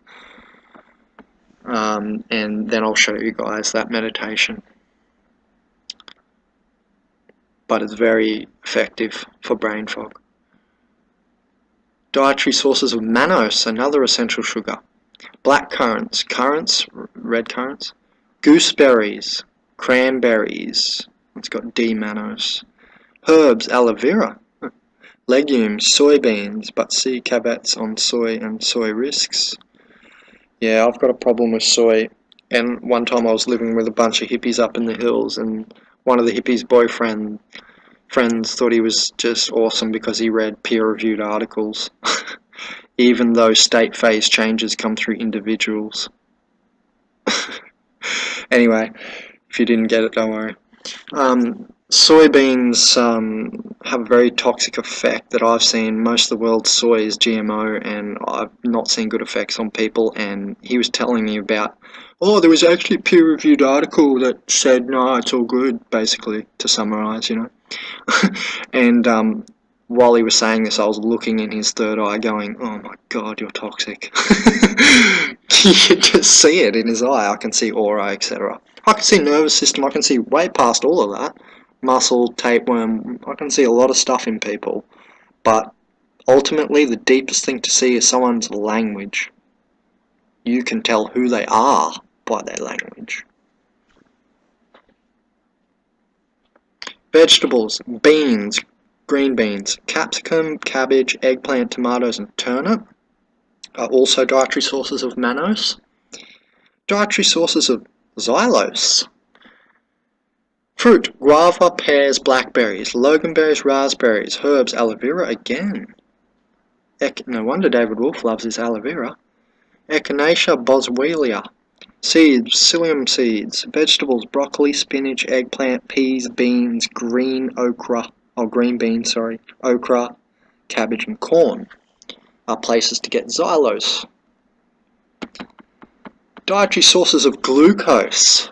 [SPEAKER 1] And then I'll show you guys that meditation. But it's very effective for brain fog. Dietary sources of mannose, another essential sugar. Black currants, red currants, gooseberries, cranberries, it's got D mannose. Herbs, aloe vera. Legumes, soybeans, but see caveats on soy and soy risks. Yeah, I've got a problem with soy. And one time I was living with a bunch of hippies up in the hills, and one of the hippies' friends thought he was just awesome because he read peer-reviewed articles, even though state phase changes come through individuals. Anyway, if you didn't get it, don't worry. Soybeans have a very toxic effect that I've seen. Most of the world's soy is GMO, and I've not seen good effects on people. And he was telling me about, oh, there was actually a peer-reviewed article that said, no, it's all good, basically, to summarize, you know. And while he was saying this, I was looking in his third eye going, oh my god, you're toxic. You can just see it in his eye. I can see aura, etc. I can see nervous system. I can see way past all of that. Muscle, tapeworm. I can see a lot of stuff in people. But ultimately, the deepest thing to see is someone's language. You can tell who they are by their language. Vegetables, beans, green beans, capsicum, cabbage, eggplant, tomatoes, and turnip are also dietary sources of mannose. Dietary sources of xylose. Fruit, guava, pears, blackberries, loganberries, raspberries, herbs, aloe vera again. No wonder David Wolfe loves his aloe vera. Echinacea boswellia. Seeds, psyllium seeds. Vegetables, broccoli, spinach, eggplant, peas, beans, green beans, okra, cabbage and corn are places to get xylose. Dietary sources of glucose.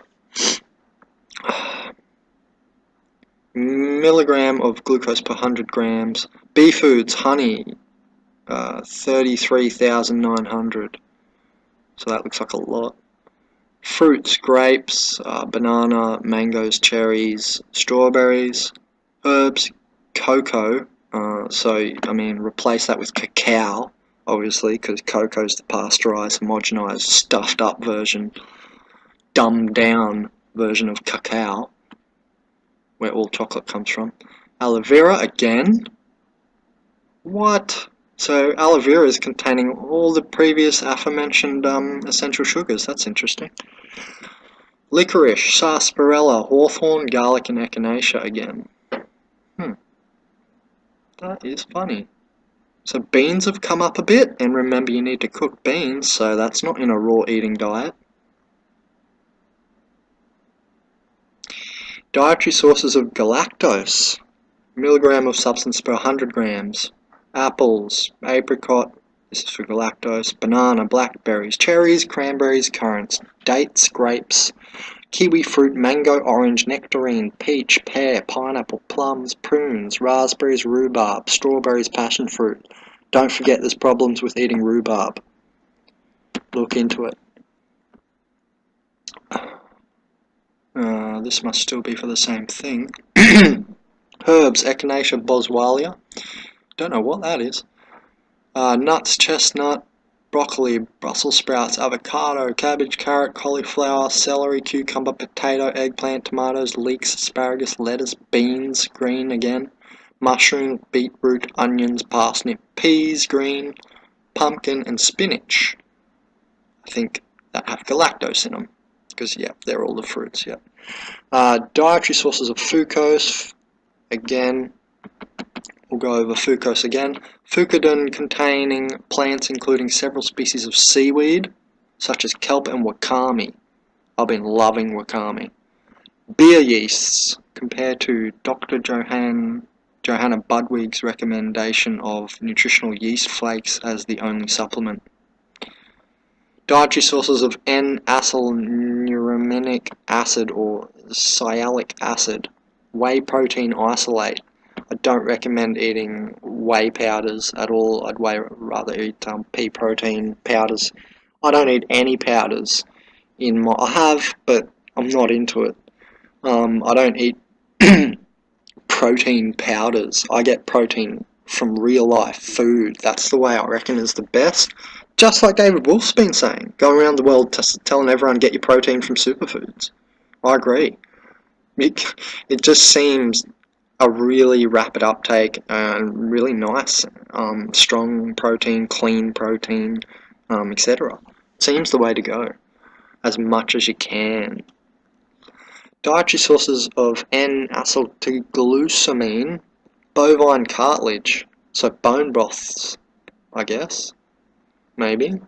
[SPEAKER 1] Milligram of glucose per 100 grams. Bee foods, honey, 33,900. So that looks like a lot. Fruits, grapes, banana, mangoes, cherries, strawberries. Herbs, cocoa. Replace that with cacao, obviously, because cocoa is the pasteurized, homogenized, stuffed up version, dumbed down version of cacao, where all chocolate comes from. Aloe vera again. What? So aloe vera is containing all the previous aforementioned essential sugars. That's interesting. Licorice, sarsaparilla, hawthorn, garlic, and echinacea again. That is funny. So beans have come up a bit, and remember you need to cook beans, so that's not in a raw eating diet. Dietary sources of galactose. Milligram of substance per 100 grams. Apples, apricot, this is for galactose, banana, blackberries, cherries, cranberries, currants, dates, grapes, kiwi fruit, mango, orange, nectarine, peach, pear, pineapple, plums, prunes, raspberries, rhubarb, strawberries, passion fruit. Don't forget there's problems with eating rhubarb. Look into it. This must still be for the same thing. Herbs, echinacea boswellia. Don't know what that is. Nuts, chestnut, broccoli, Brussels sprouts, avocado, cabbage, carrot, cauliflower, celery, cucumber, potato, eggplant, tomatoes, leeks, asparagus, lettuce, beans, green again, mushroom, beetroot, onions, parsnip, peas, green, pumpkin, and spinach. I think that have galactose in them, because, yeah, they're all the fruits, yeah. Dietary sources of fucose, again, we'll go over fucose again. Fucodon-containing plants including several species of seaweed, such as kelp and wakame. I've been loving wakame. Beer yeasts, compared to Dr. Johanna Budwig's recommendation of nutritional yeast flakes as the only supplement. Dietary sources of N-acylnuramic acid or sialic acid. Whey protein isolate. I don't recommend eating whey powders at all. I'd rather eat pea protein powders. I don't eat any powders in my... I have, but I'm not into it. I don't eat protein powders. I get protein from real life food. That's the way I reckon is the best. Just like David Wolf's been saying, going around the world telling everyone get your protein from superfoods. I agree. It just seems a really rapid uptake and really nice, strong protein, clean protein, etc. Seems the way to go, as much as you can. Dietary sources of N-acetylglucosamine, bovine cartilage, so bone broths, I guess, maybe,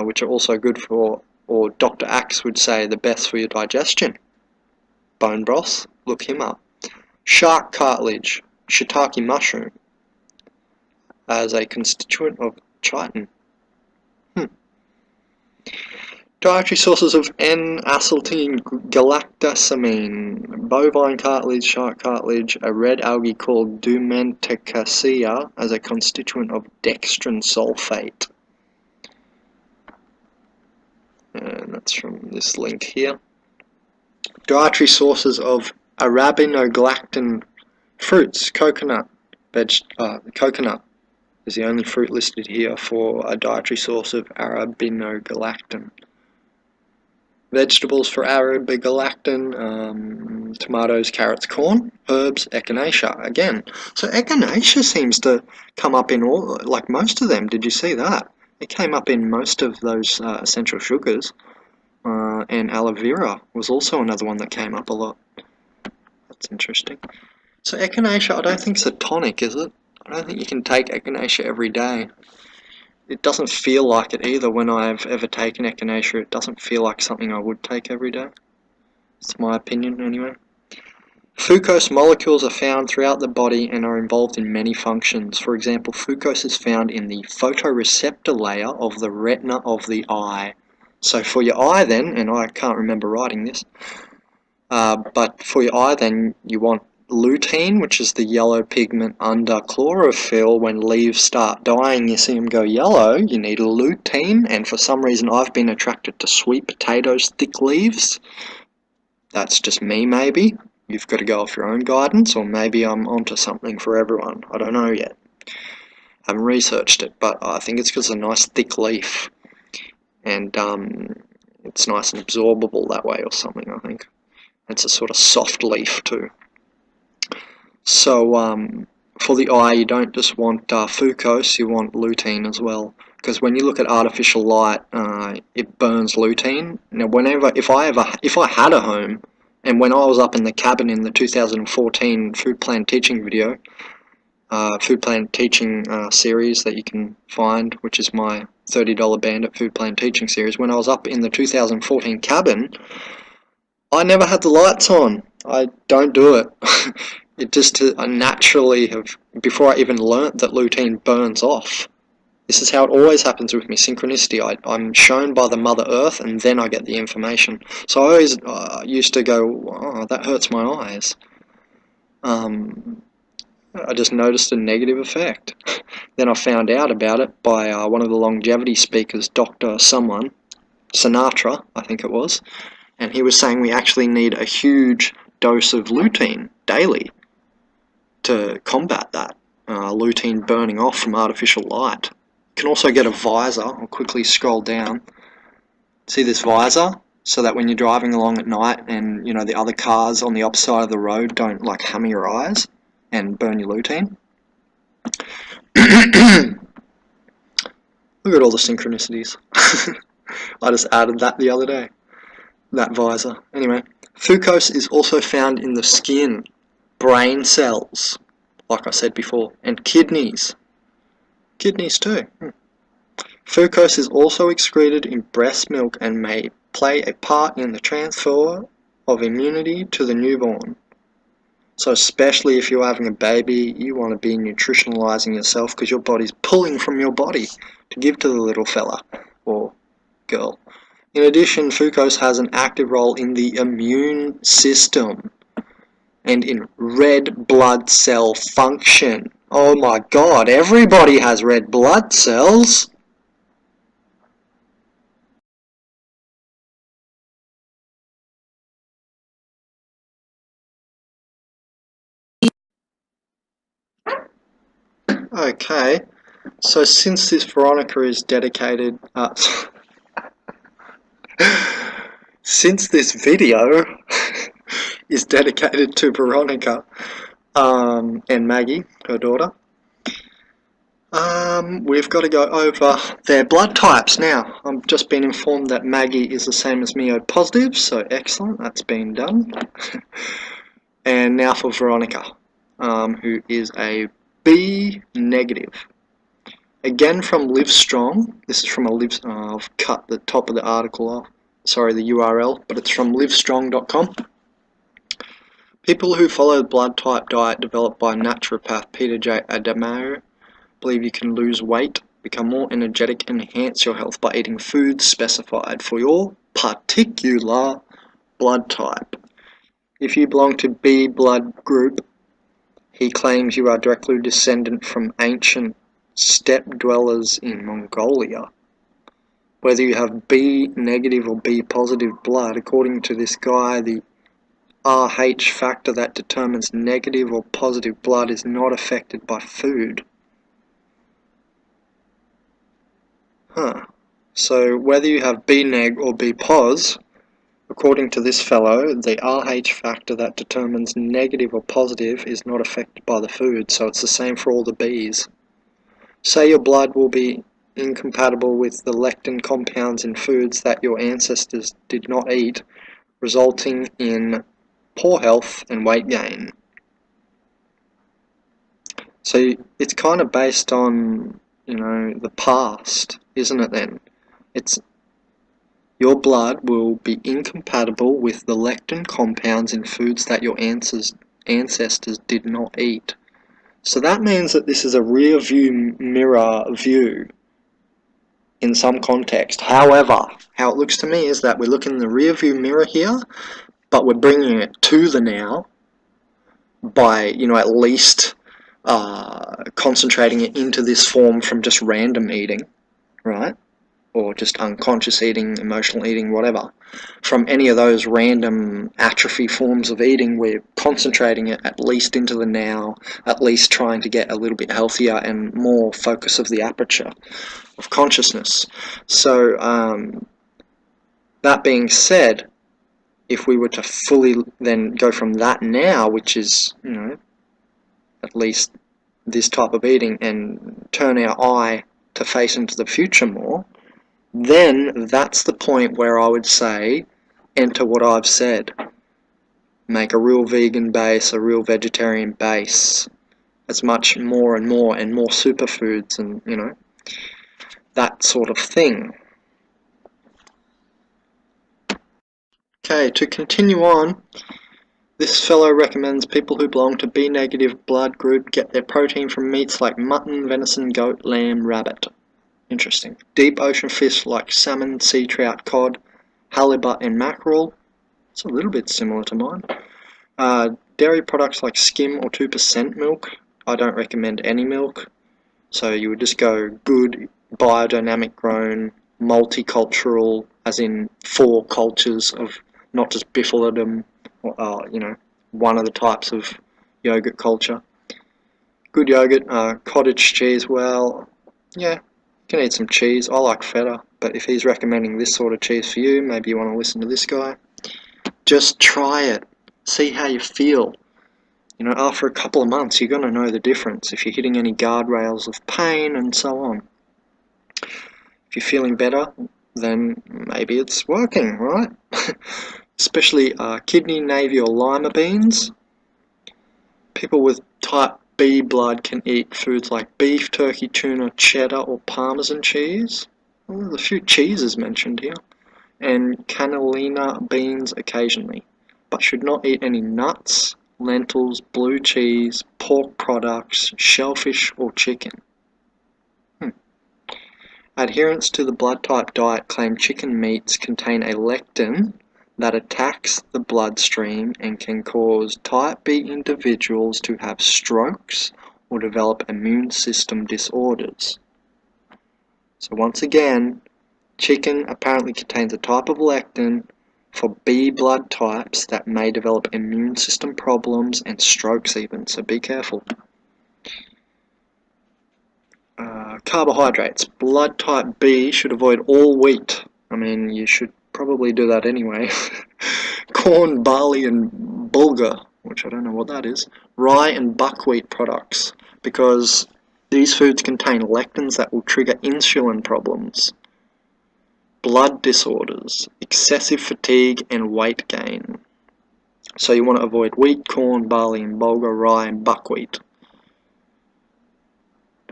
[SPEAKER 1] which are also good for, or Dr. Axe would say, the best for your digestion. Bone broths, look him up. Shark cartilage, shiitake mushroom, as a constituent of chitin. Dietary sources of N-acetylgalactosamine, bovine cartilage, shark cartilage, a red algae called Dumentiacea as a constituent of dextrin sulfate. And that's from this link here. Dietary sources of arabinogalactan fruits, coconut. Coconut is the only fruit listed here for a dietary source of arabinogalactan. Vegetables for arabinogalactan, tomatoes, carrots, corn, herbs, echinacea. Again, so echinacea seems to come up in all, like most of them. Did you see that? It came up in most of those essential sugars. And aloe vera was also another one that came up a lot. That's interesting. So echinacea, I don't think it's a tonic, is it? I don't think you can take echinacea every day. It doesn't feel like it either when I've ever taken echinacea. It doesn't feel like something I would take every day. It's my opinion anyway. Fucose molecules are found throughout the body and are involved in many functions. For example, fucose is found in the photoreceptor layer of the retina of the eye. So for your eye then, and I can't remember writing this, but for your eye then you want lutein, which is the yellow pigment under chlorophyll. When leaves start dying, you see them go yellow, you need lutein, and for some reason I've been attracted to sweet potatoes, thick leaves. That's just me maybe. You've got to go off your own guidance, or maybe I'm onto something for everyone. I don't know yet. I haven't researched it, but I think it's because it's a nice thick leaf. And it's nice and absorbable that way or something, I think. It's a sort of soft leaf too. So for the eye, you don't just want fucose, you want lutein as well. Because when you look at artificial light, it burns lutein. Now, if I had a home, and when I was up in the cabin in the 2014 food plan teaching video, food plan teaching series that you can find, which is my $30 Bandit food plan teaching series. When I was up in the 2014 cabin, I never had the lights on. I don't do it. It just, I naturally have, before I even learnt that lutein burns off. This is how it always happens with me, synchronicity. I'm shown by the Mother Earth and then I get the information. So I always used to go, oh, that hurts my eyes. I just noticed a negative effect. Then I found out about it by one of the longevity speakers, Dr. someone, Sinatra, I think it was, and he was saying we actually need a huge dose of lutein daily to combat that, lutein burning off from artificial light. You can also get a visor. I'll quickly scroll down. See this visor? So that when you're driving along at night and, you know, the other cars on the opposite side of the road don't, like, hammer your eyes and burn your lutein. Look at all the synchronicities. I just added that the other day. That visor. Anyway, fucose is also found in the skin, brain cells, like I said before, and kidneys. Kidneys too. Fucose is also excreted in breast milk and may play a part in the transfer of immunity to the newborn. So especially if you're having a baby, you want to be nutritionalizing yourself because your body's pulling from your body to give to the little fella, or girl. In addition, fucose has an active role in the immune system and in red blood cell function. Oh my god, everybody has red blood cells! Okay, so since this Veronica is dedicated, since this video is dedicated to Veronica and Maggie, her daughter, we've got to go over their blood types now. I've just been informed that Maggie is the same as me, O positive, so excellent, that's been done. And now for Veronica, who is a B negative. Again from Livestrong. This is from a I've cut the top of the article off, sorry, the URL, but it's from livestrong.com. People who follow the blood type diet developed by naturopath Peter J. Adamo believe you can lose weight, become more energetic, and enhance your health by eating foods specified for your particular blood type. If you belong to B blood group, he claims you are directly descendant from ancient steppe dwellers in Mongolia. Whether you have B negative or B positive blood, according to this guy, the Rh factor that determines negative or positive blood is not affected by food. So whether you have B neg or B pos, according to this fellow, the Rh factor that determines negative or positive is not affected by the food, so it's the same for all the Bs. Say your blood will be incompatible with the lectin compounds in foods that your ancestors did not eat, resulting in poor health and weight gain. So it's kind of based on, you know, the past, isn't it then? It's your blood will be incompatible with the lectin compounds in foods that your ancestors did not eat. So that means that this is a rear view mirror view in some context. However, how it looks to me is that we're looking in the rear view mirror here, but we're bringing it to the now by, you know, at least concentrating it into this form from just random eating, right? Or just unconscious eating, emotional eating, whatever. From any of those random atrophy forms of eating, we're concentrating it at least into the now, at least trying to get a little bit healthier and more focus of the aperture of consciousness. So, that being said, if we were to fully then go from that now, which is, you know, at least this type of eating, and turn our eye to face into the future more, then that's the point where I would say, enter what I've said. Make a real vegan base, a real vegetarian base, as much more and more superfoods and, you know, that sort of thing. Okay, to continue on, this fellow recommends people who belong to B negative blood group get their protein from meats like mutton, venison, goat, lamb, rabbit. Interesting. Deep ocean fish like salmon, sea trout, cod, halibut and mackerel. It's a little bit similar to mine. Dairy products like skim or 2% milk. I don't recommend any milk. So you would just go good, biodynamic grown, multicultural, as in 4 cultures of not just bifidum, you know, one of the types of yogurt culture. Good yogurt, cottage cheese, well, yeah, you can eat some cheese. I like feta, but if he's recommending this sort of cheese for you, maybe you want to listen to this guy. Just try it. See how you feel. You know, after a couple of months, you're going to know the difference if you're hitting any guardrails of pain and so on. If you're feeling better, then maybe it's working, right? Especially kidney, navy or lima beans. People with type B blood can eat foods like beef, turkey, tuna, cheddar or parmesan cheese. Well, there's a few cheeses mentioned here. And cannellina beans occasionally, but should not eat any nuts, lentils, blue cheese, pork products, shellfish or chicken. Adherents to the blood type diet claim chicken meats contain a lectin that attacks the bloodstream and can cause type B individuals to have strokes or develop immune system disorders. So once again, chicken apparently contains a type of lectin for B blood types that may develop immune system problems and strokes even, so be careful. Carbohydrates. Blood type B should avoid all wheat. I mean, you should probably do that anyway. Corn, barley and bulgur, which I don't know what that is. Rye and buckwheat products, because these foods contain lectins that will trigger insulin problems, blood disorders, excessive fatigue and weight gain. So you want to avoid wheat, corn, barley and bulgur, rye and buckwheat.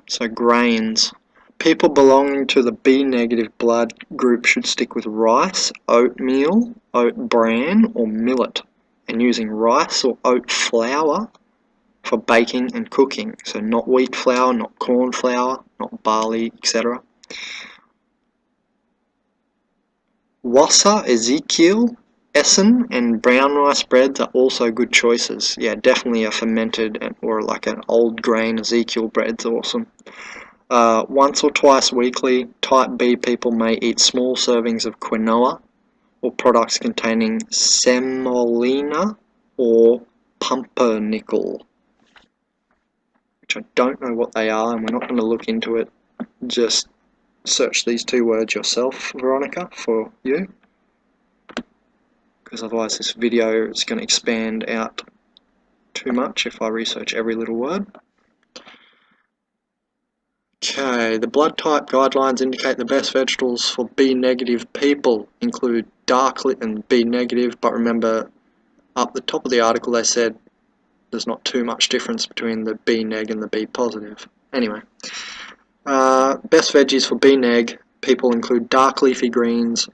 [SPEAKER 1] So grains. People belonging to the B negative blood group should stick with rice, oatmeal, oat bran or millet, and using rice or oat flour for baking and cooking. So not wheat flour, not corn flour, not barley, etc. Wassa, Ezekiel, Essen and brown rice breads are also good choices. Yeah, definitely a fermented or like an old grain Ezekiel bread's awesome. Once or twice weekly, type B people may eat small servings of quinoa or products containing semolina or pumpernickel, which I don't know what they are and we're not going to look into it. Just search these two words yourself, Veronica, for you, because otherwise this video is going to expand out too much if I research every little word. Okay, the blood type guidelines indicate the best vegetables for B negative people include dark and B negative, but remember up the top of the article they said there's not too much difference between the B neg and the B positive. Anyway, best veggies for B neg people include dark leafy greens,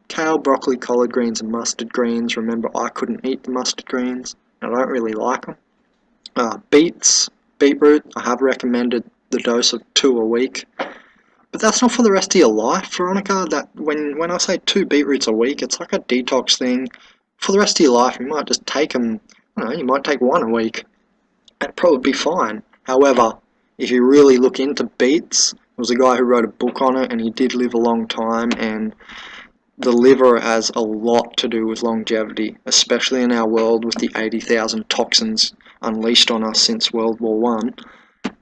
[SPEAKER 1] kale, broccoli, collard greens and mustard greens. Remember, I couldn't eat the mustard greens, I don't really like them. Beets, beetroot, I have recommended the dose of 2 a week, but that's not for the rest of your life, Veronica. That when I say 2 beetroots a week, it's like a detox thing. For the rest of your life, you might just take them, I don't know, you might take 1 a week. That'd probably be fine. However, if you really look into beets, there was a guy who wrote a book on it and he did live a long time, and the liver has a lot to do with longevity, especially in our world with the 80,000 toxins unleashed on us since World War One.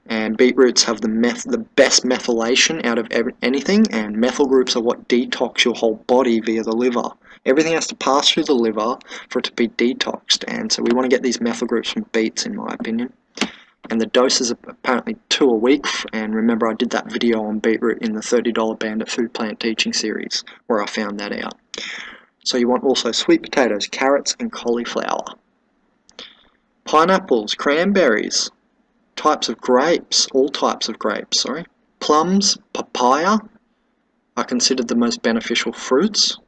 [SPEAKER 1] And beetroots have the best methylation out of anything, and methyl groups are what detox your whole body via the liver. Everything has to pass through the liver for it to be detoxed, and so we want to get these methyl groups from beets, in my opinion. And the doses are apparently 2 a week, and remember I did that video on beetroot in the $30 Bandit Food Plant Teaching Series, where I found that out. So you want also sweet potatoes, carrots and cauliflower. Pineapples, cranberries, types of grapes, all types of grapes, sorry. Plums, papaya are considered the most beneficial fruits.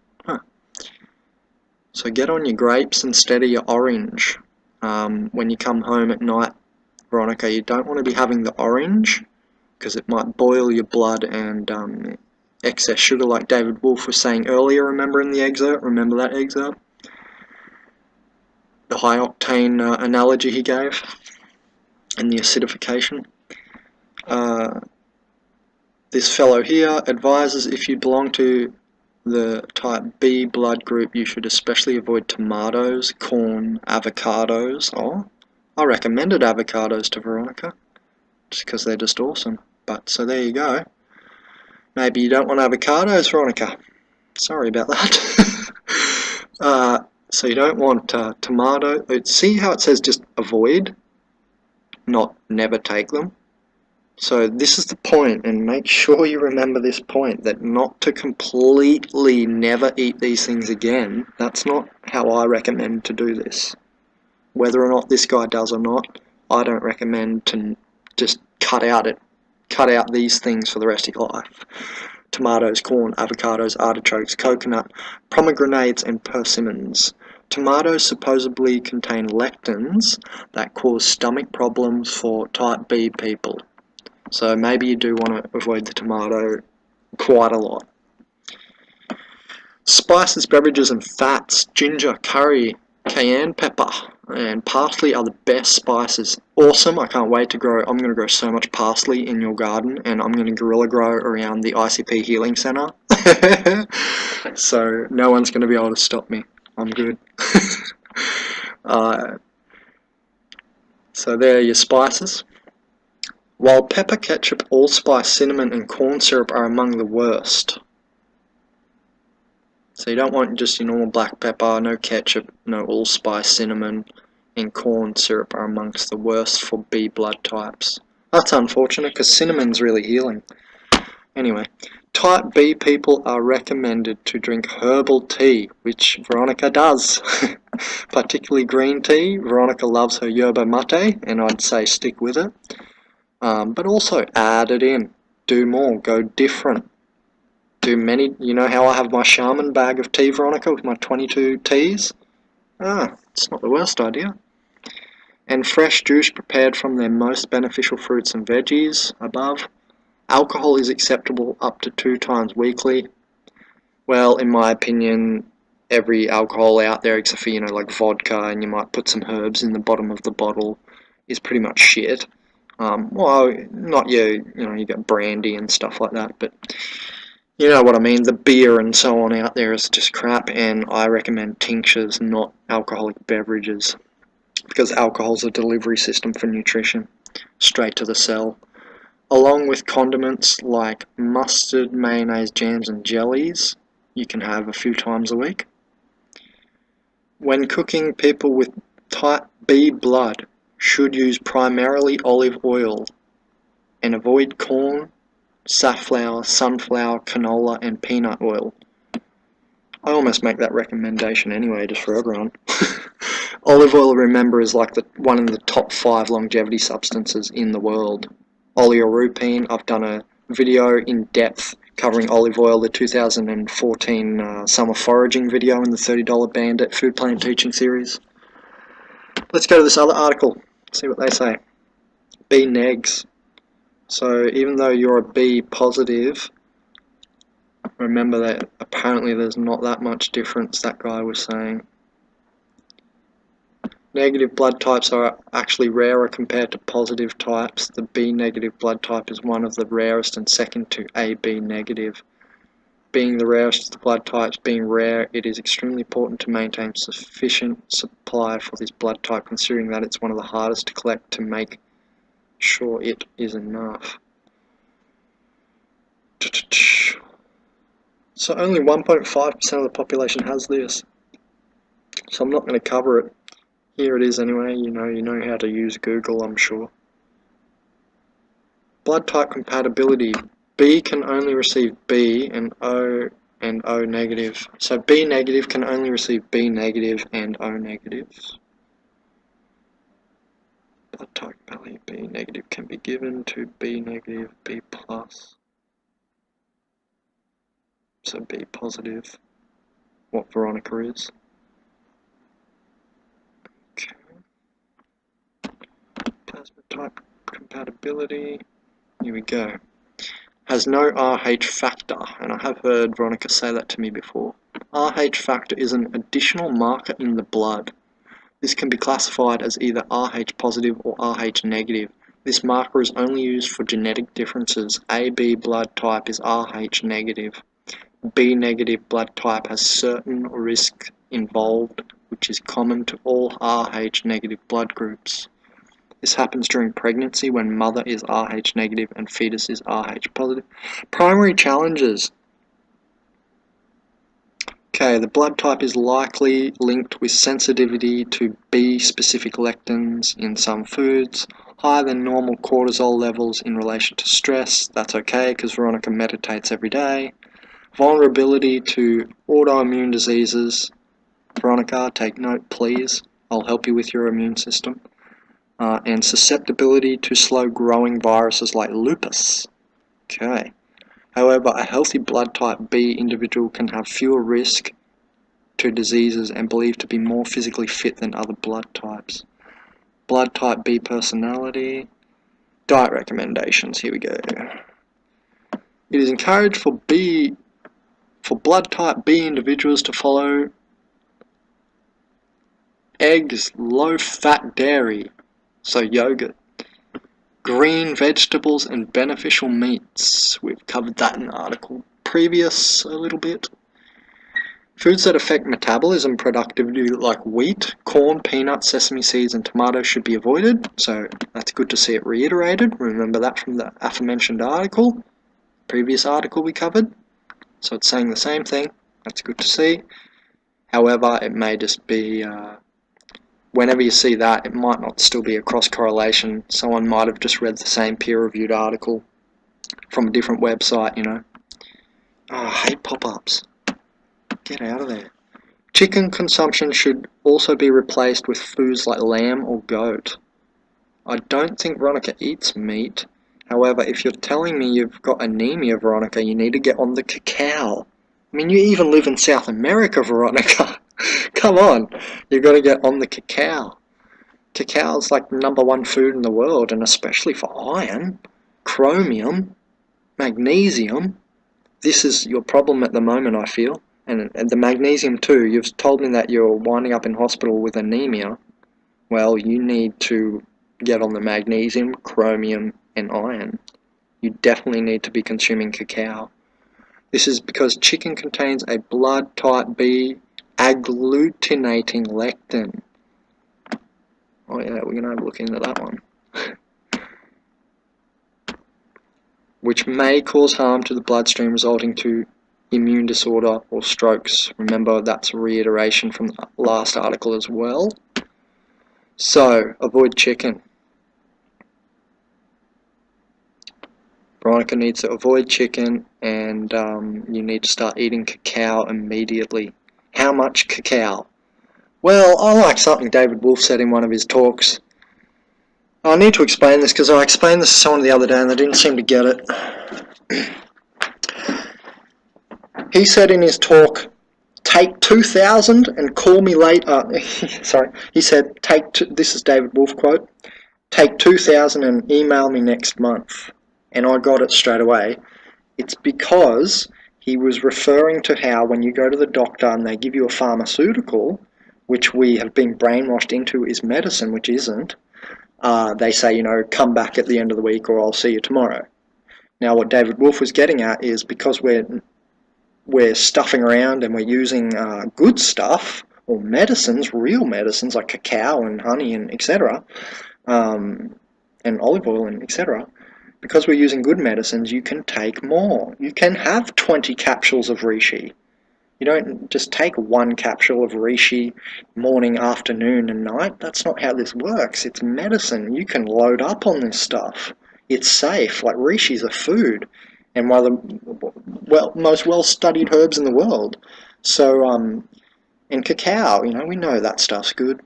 [SPEAKER 1] So get on your grapes instead of your orange. When you come home at night, Veronica, you don't want to be having the orange because it might boil your blood and excess sugar, like David Wolf was saying earlier, remember in the excerpt? Remember that excerpt? The high octane analogy he gave and the acidification. This fellow here advises if you belong to the type B blood group, you should especially avoid tomatoes, corn, avocados. Oh, I recommended avocados to Veronica just because they're just awesome. But so there you go. Maybe you don't want avocados, Veronica. Sorry about that. So you don't want tomato. See how it says just avoid, not never take them. So this is the point, and make sure you remember this point, that not to completely never eat these things again. That's not how I recommend to do this. Whether or not this guy does or not, I don't recommend to just cut out these things for the rest of your life. Tomatoes, corn, avocados, artichokes, coconut, pomegranates and persimmons. Tomatoes supposedly contain lectins that cause stomach problems for type B people. So maybe you do want to avoid the tomato quite a lot. Spices, beverages and fats. Ginger, curry, cayenne pepper and parsley are the best spices. Awesome, I can't wait to grow. I'm going to grow so much parsley in your garden, and I'm going to guerrilla grow around the ICP Healing Center. So no one's going to be able to stop me. I'm good. So there are your spices. While pepper, ketchup, allspice, cinnamon and corn syrup are among the worst. So you don't want just your normal black pepper, no ketchup, no allspice, cinnamon and corn syrup are amongst the worst for B blood types. That's unfortunate because cinnamon's really healing. Anyway, type B people are recommended to drink herbal tea, which Veronica does. Particularly green tea. Veronica loves her yerba mate, and I'd say stick with it. But also add it in. Do more. Go different. Do many. You know how I have my shaman bag of tea, Veronica, with my 22 teas? It's not the worst idea. And fresh juice prepared from their most beneficial fruits and veggies above. Alcohol is acceptable up to 2 times weekly. Well, in my opinion, every alcohol out there, except for, you know, like vodka, and you might put some herbs in the bottom of the bottle, is pretty much shit. Well, not you know, you got brandy and stuff like that, but you know what I mean. The beer and so on out there is just crap, and I recommend tinctures, not alcoholic beverages, because alcohol's a delivery system for nutrition, straight to the cell. Along with condiments like mustard, mayonnaise, jams and jellies, you can have a few times a week. When cooking, people with type B blood should use primarily olive oil and avoid corn, safflower, sunflower, canola and peanut oil. I almost make that recommendation anyway, just for everyone. Olive oil, remember, is like one of the top 5 longevity substances in the world. Oleorupine, I've done a video in depth covering olive oil, the 2014 summer foraging video in the $30 Bandit food plant teaching series. Let's go to this other article, see what they say. B negs. So even though you're a B positive, remember that apparently there's not that much difference, that guy was saying. Negative blood types are actually rarer compared to positive types. The B negative blood type is one of the rarest and second to AB negative. Being the rarest of the blood types, being rare, it is extremely important to maintain sufficient supply for this blood type, considering that it's one of the hardest to collect, to make sure it is enough. So only 1.5% of the population has this. So I'm not going to cover it. Here it is anyway. You know how to use Google, I'm sure. Blood type compatibility. B can only receive B and O negative. So B negative can only receive B negative and O negatives. Blood type compatibility. B negative can be given to B negative, B plus. So B positive, what Veronica is. Okay. Plasma type compatibility. Here we go. Has no RH factor, and I have heard Veronica say that to me before. RH factor is an additional marker in the blood. This can be classified as either RH positive or RH negative. This marker is only used for genetic differences. AB blood type is RH negative. B negative blood type has certain risk involved, which is common to all RH negative blood groups. This happens during pregnancy when mother is RH negative and fetus is RH positive. Primary challenges. Okay, the blood type is likely linked with sensitivity to B-specific lectins in some foods, higher than normal cortisol levels in relation to stress. That's okay because Veronica meditates every day. Vulnerability to autoimmune diseases. Veronica, take note please. I'll help you with your immune system. And susceptibility to slow-growing viruses like lupus. Okay. However, a healthy blood type B individual can have fewer risk to diseases and believed to be more physically fit than other blood types. Blood type B personality. Diet recommendations. Here we go. It is encouraged for blood type B individuals to follow eggs, low-fat dairy, so yogurt, green vegetables and beneficial meats. We've covered that in the article previous a little bit. Foods that affect metabolism productivity like wheat, corn, peanuts, sesame seeds and tomatoes should be avoided. So that's good to see it reiterated. Remember that from the aforementioned article, previous article we covered. So it's saying the same thing. That's good to see. However, it may just be whenever you see that, it might not still be a cross-correlation. Someone might have just read the same peer-reviewed article from a different website, you know. Oh, I hate pop-ups. Get out of there. Chicken consumption should also be replaced with foods like lamb or goat. I don't think Veronica eats meat. However, if you're telling me you've got anemia, Veronica, you need to get on the cacao. I mean, you even live in South America, Veronica. Come on, you've got to get on the cacao. Cacao is like the #1 food in the world, and especially for iron, chromium, magnesium. This is your problem at the moment, I feel. And the magnesium too. You've told me that you're winding up in hospital with anemia. Well, you need to get on the magnesium, chromium, and iron. You definitely need to be consuming cacao. This is because chicken contains a blood type B agglutinating lectin. Oh yeah, we're going to have a look into that one. Which may cause harm to the bloodstream, resulting to immune disorder or strokes. Remember, that's a reiteration from the last article as well. So, avoid chicken. Veronica needs to avoid chicken, and you need to start eating cacao immediately. How much cacao? Well, I like something David Wolf said in one of his talks. I need to explain this because I explained this to someone the other day and they didn't seem to get it. He said in his talk, take 2,000 and call me later. Sorry, he said, this is David Wolf quote, take 2,000 and email me next month. And I got it straight away. It's because he was referring to how when you go to the doctor and they give you a pharmaceutical, which we have been brainwashed into is medicine, which isn't, they say, you know, come back at the end of the week or I'll see you tomorrow. Now what David Wolf was getting at is because we're stuffing around and we're using good stuff, or medicines, real medicines like cacao and honey and etc., and olive oil and etc., because we're using good medicines, you can take more. You can have 20 capsules of reishi. You don't just take 1 capsule of reishi morning, afternoon and night. That's not how this works. It's medicine. You can load up on this stuff. It's safe. Like reishi's a food and one of the most well-studied herbs in the world. So, and cacao, you know, we know that stuff's good.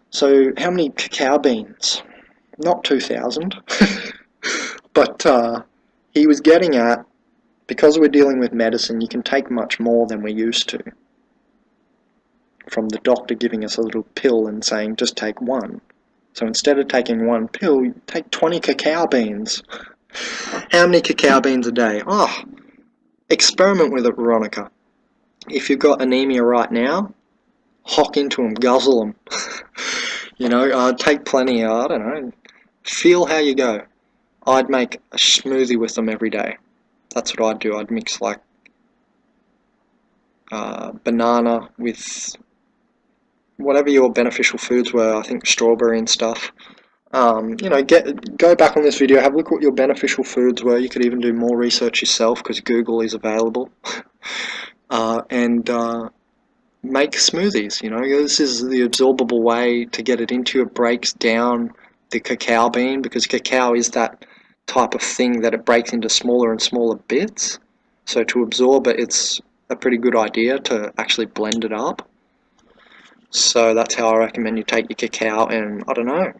[SPEAKER 1] So how many cacao beans? Not 2,000. But he was getting at, because we're dealing with medicine, you can take much more than we're used to. From the doctor giving us a little pill and saying, just take 1. So instead of taking 1 pill, you take 20 cacao beans. How many cacao beans a day? Oh, experiment with it, Veronica. If you've got anemia right now, hock into them, guzzle them. You know, take plenty, I don't know, feel how you go. I'd make a smoothie with them every day. That's what I'd do. I'd mix like banana with whatever your beneficial foods were. I think strawberry and stuff. You know, go back on this video, have a look what your beneficial foods were. You could even do more research yourself because Google is available. And make smoothies. You know, this is the absorbable way to get it into you. It breaks down the cacao bean because cacao is that type of thing that it breaks into smaller and smaller bits. So to absorb it, it's a pretty good idea to actually blend it up. So that's how I recommend you take your cacao and, I don't know,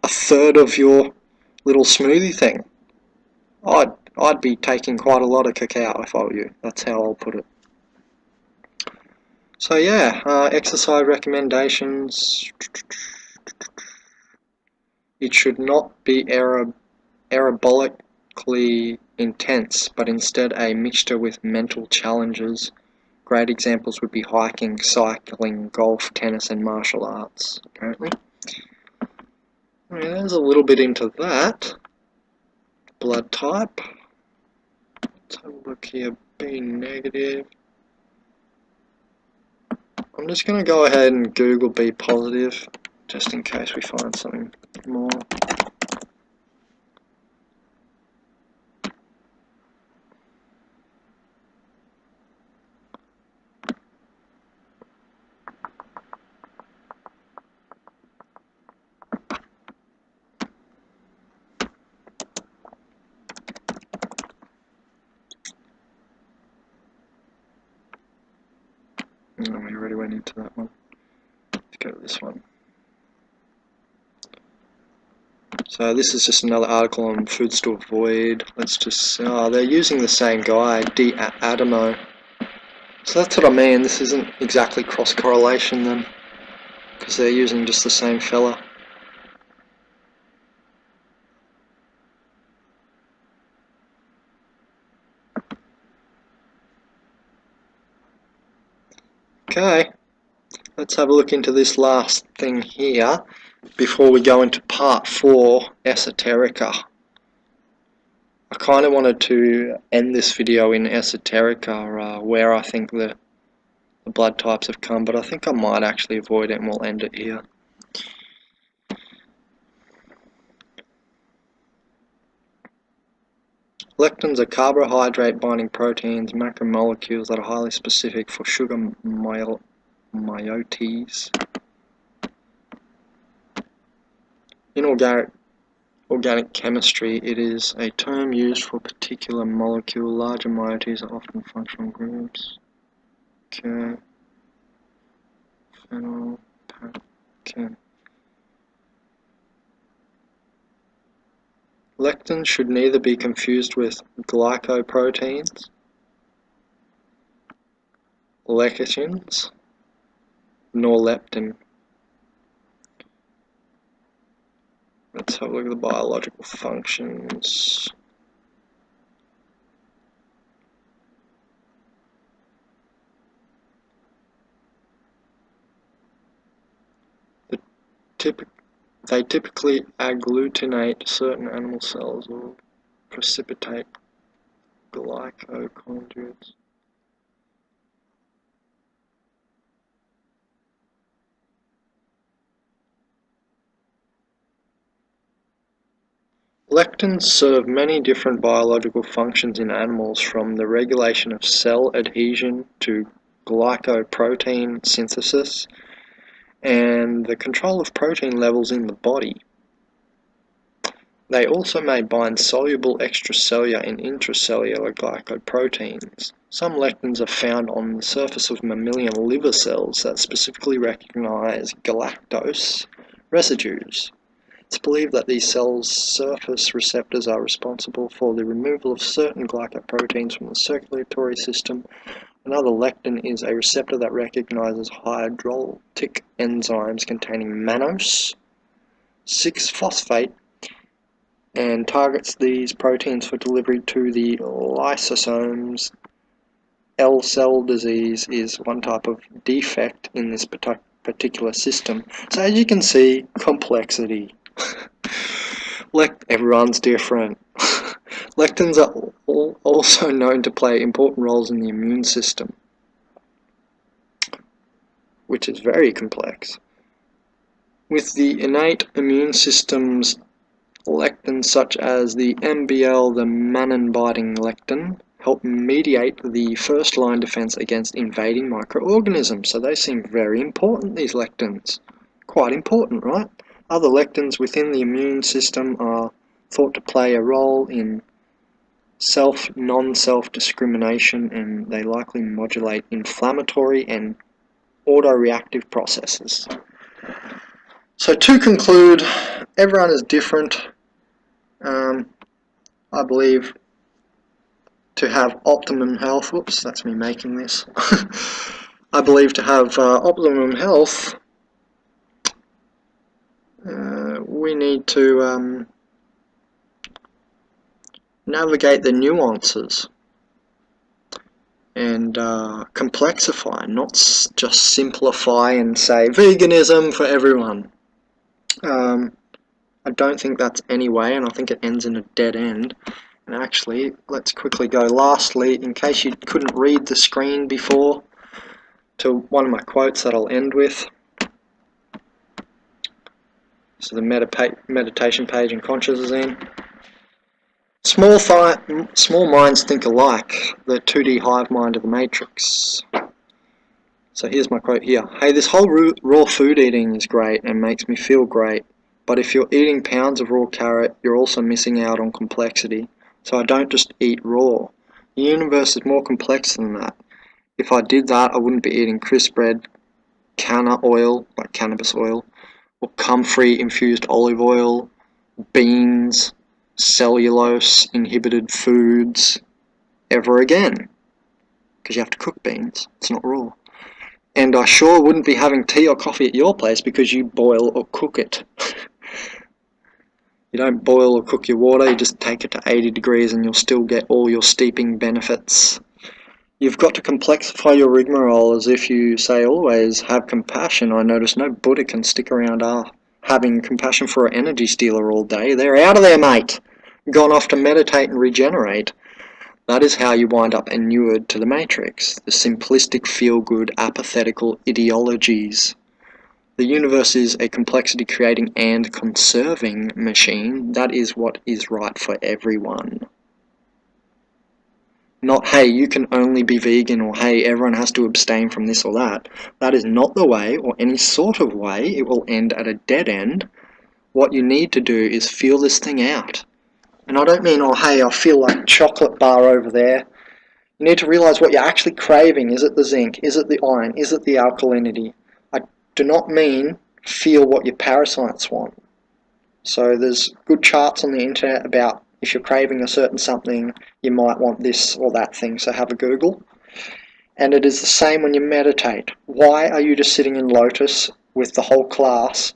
[SPEAKER 1] 1/3 of your little smoothie thing. I'd be taking quite a lot of cacao if I were you. That's how I'll put it. So yeah, exercise recommendations. It should not be aerobolic physically intense, but instead a mixture with mental challenges. Great examples would be hiking, cycling, golf, tennis, and martial arts, apparently. There's a little bit into that. Blood type. Let's have a look here. B negative. I'm just going to go ahead and Google B positive, just in case we find something more. No, we already went into that one. Let's go to this one. So this is just another article on foods to avoid. Let's just, they're using the same guy, D. Adamo. So that's what I mean, this isn't exactly cross-correlation then, because they're using just the same fella. Okay, let's have a look into this last thing here before we go into part 4, Esoterica. I kind of wanted to end this video in Esoterica, where I think the blood types have come, but I think I might actually avoid it and we'll end it here. Lectins are carbohydrate-binding proteins, macromolecules that are highly specific for sugar moieties. In organic chemistry, it is a term used for a particular molecule. Larger moieties are often functional groups. Okay. Phenol, okay. Lectins should neither be confused with glycoproteins, lecitins, nor leptin. Let's have a look at the biological functions. They typically agglutinate certain animal cells or precipitate glycoconjugates. Lectins serve many different biological functions in animals, from the regulation of cell adhesion to glycoprotein synthesis and the control of protein levels in the body. They also may bind soluble extracellular and intracellular glycoproteins. Some lectins are found on the surface of mammalian liver cells that specifically recognize galactose residues. It's believed that these cells' surface receptors are responsible for the removal of certain glycoproteins from the circulatory system. Another lectin is a receptor that recognizes hydrolytic enzymes containing mannose 6-phosphate and targets these proteins for delivery to the lysosomes. L-cell disease is one type of defect in this particular system. So as you can see, complexity. Everyone's different. Lectins are also known to play important roles in the immune system, which is very complex. With the innate immune systems, lectins such as the MBL, the mannan-binding lectin, help mediate the first-line defense against invading microorganisms. So they seem very important, these lectins. Quite important, right? Other lectins within the immune system are thought to play a role in non-self discrimination, and they likely modulate inflammatory and autoreactive processes. So to conclude, everyone is different. I believe to have optimum health, whoops, that's me making this. I believe to have optimum health, we need to navigate the nuances, and complexify, not just simplify and say veganism for everyone. I don't think that's any way, and I think it ends in a dead end. And actually, let's quickly go lastly, in case you couldn't read the screen before, to one of my quotes that I'll end with. So the meditation page in consciousazine. Small minds think alike, the 2D hive mind of the matrix. So here's my quote here. Hey, this whole raw food eating is great and makes me feel great, but if you're eating pounds of raw carrot, you're also missing out on complexity. So I don't just eat raw. The universe is more complex than that. If I did that, I wouldn't be eating crisp bread, canna oil, like cannabis oil, or comfrey infused olive oil, beans, cellulose inhibited foods ever again. Because you have to cook beans, it's not raw. And I sure wouldn't be having tea or coffee at your place because you boil or cook it. You don't boil or cook your water, you just take it to 80 degrees and you'll still get all your steeping benefits. You've got to complexify your rigmarole as if you say always, have compassion. I notice no Buddha can stick around having compassion for an energy stealer all day. They're out of there, mate. Gone off to meditate and regenerate. That is how you wind up inured to the matrix, the simplistic, feel-good, apathetical ideologies. The universe is a complexity-creating and conserving machine. That is what is right for everyone. Not, hey, you can only be vegan, or hey, everyone has to abstain from this or that. That is not the way, or any sort of way. It will end at a dead end. What you need to do is feel this thing out. And I don't mean, oh, hey, I feel like a chocolate bar over there. You need to realize what you're actually craving. Is it the zinc? Is it the iron? Is it the alkalinity? I do not mean feel what your parasites want. So there's good charts on the internet about if you're craving a certain something, you might want this or that thing, so have a Google. And it is the same when you meditate. Why are you just sitting in lotus with the whole class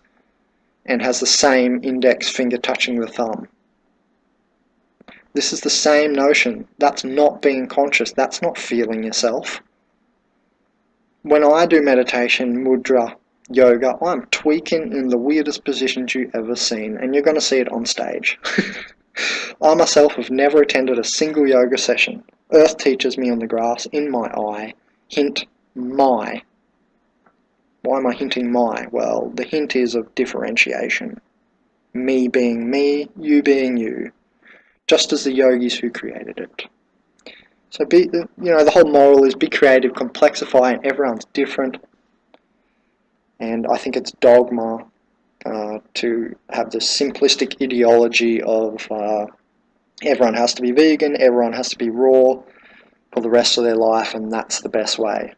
[SPEAKER 1] and has the same index finger touching the thumb? This is the same notion. That's not being conscious. That's not feeling yourself. When I do meditation, mudra, yoga, I'm tweaking in the weirdest positions you've ever seen, and you're going to see it on stage. I myself have never attended a single yoga session. Earth teaches me on the grass, in my eye. Hint, my. Why am I hinting my? Well, the hint is of differentiation. Me being me, you being you. Just as the yogis who created it. So the whole moral is be creative, complexify, and everyone's different. And I think it's dogma to have the simplistic ideology of everyone has to be vegan, everyone has to be raw for the rest of their life, and that's the best way.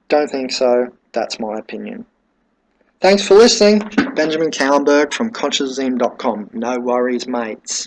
[SPEAKER 1] Don't think so. That's my opinion. Thanks for listening. Benjamin Cowenberg from consciousazine.com. No worries, mates.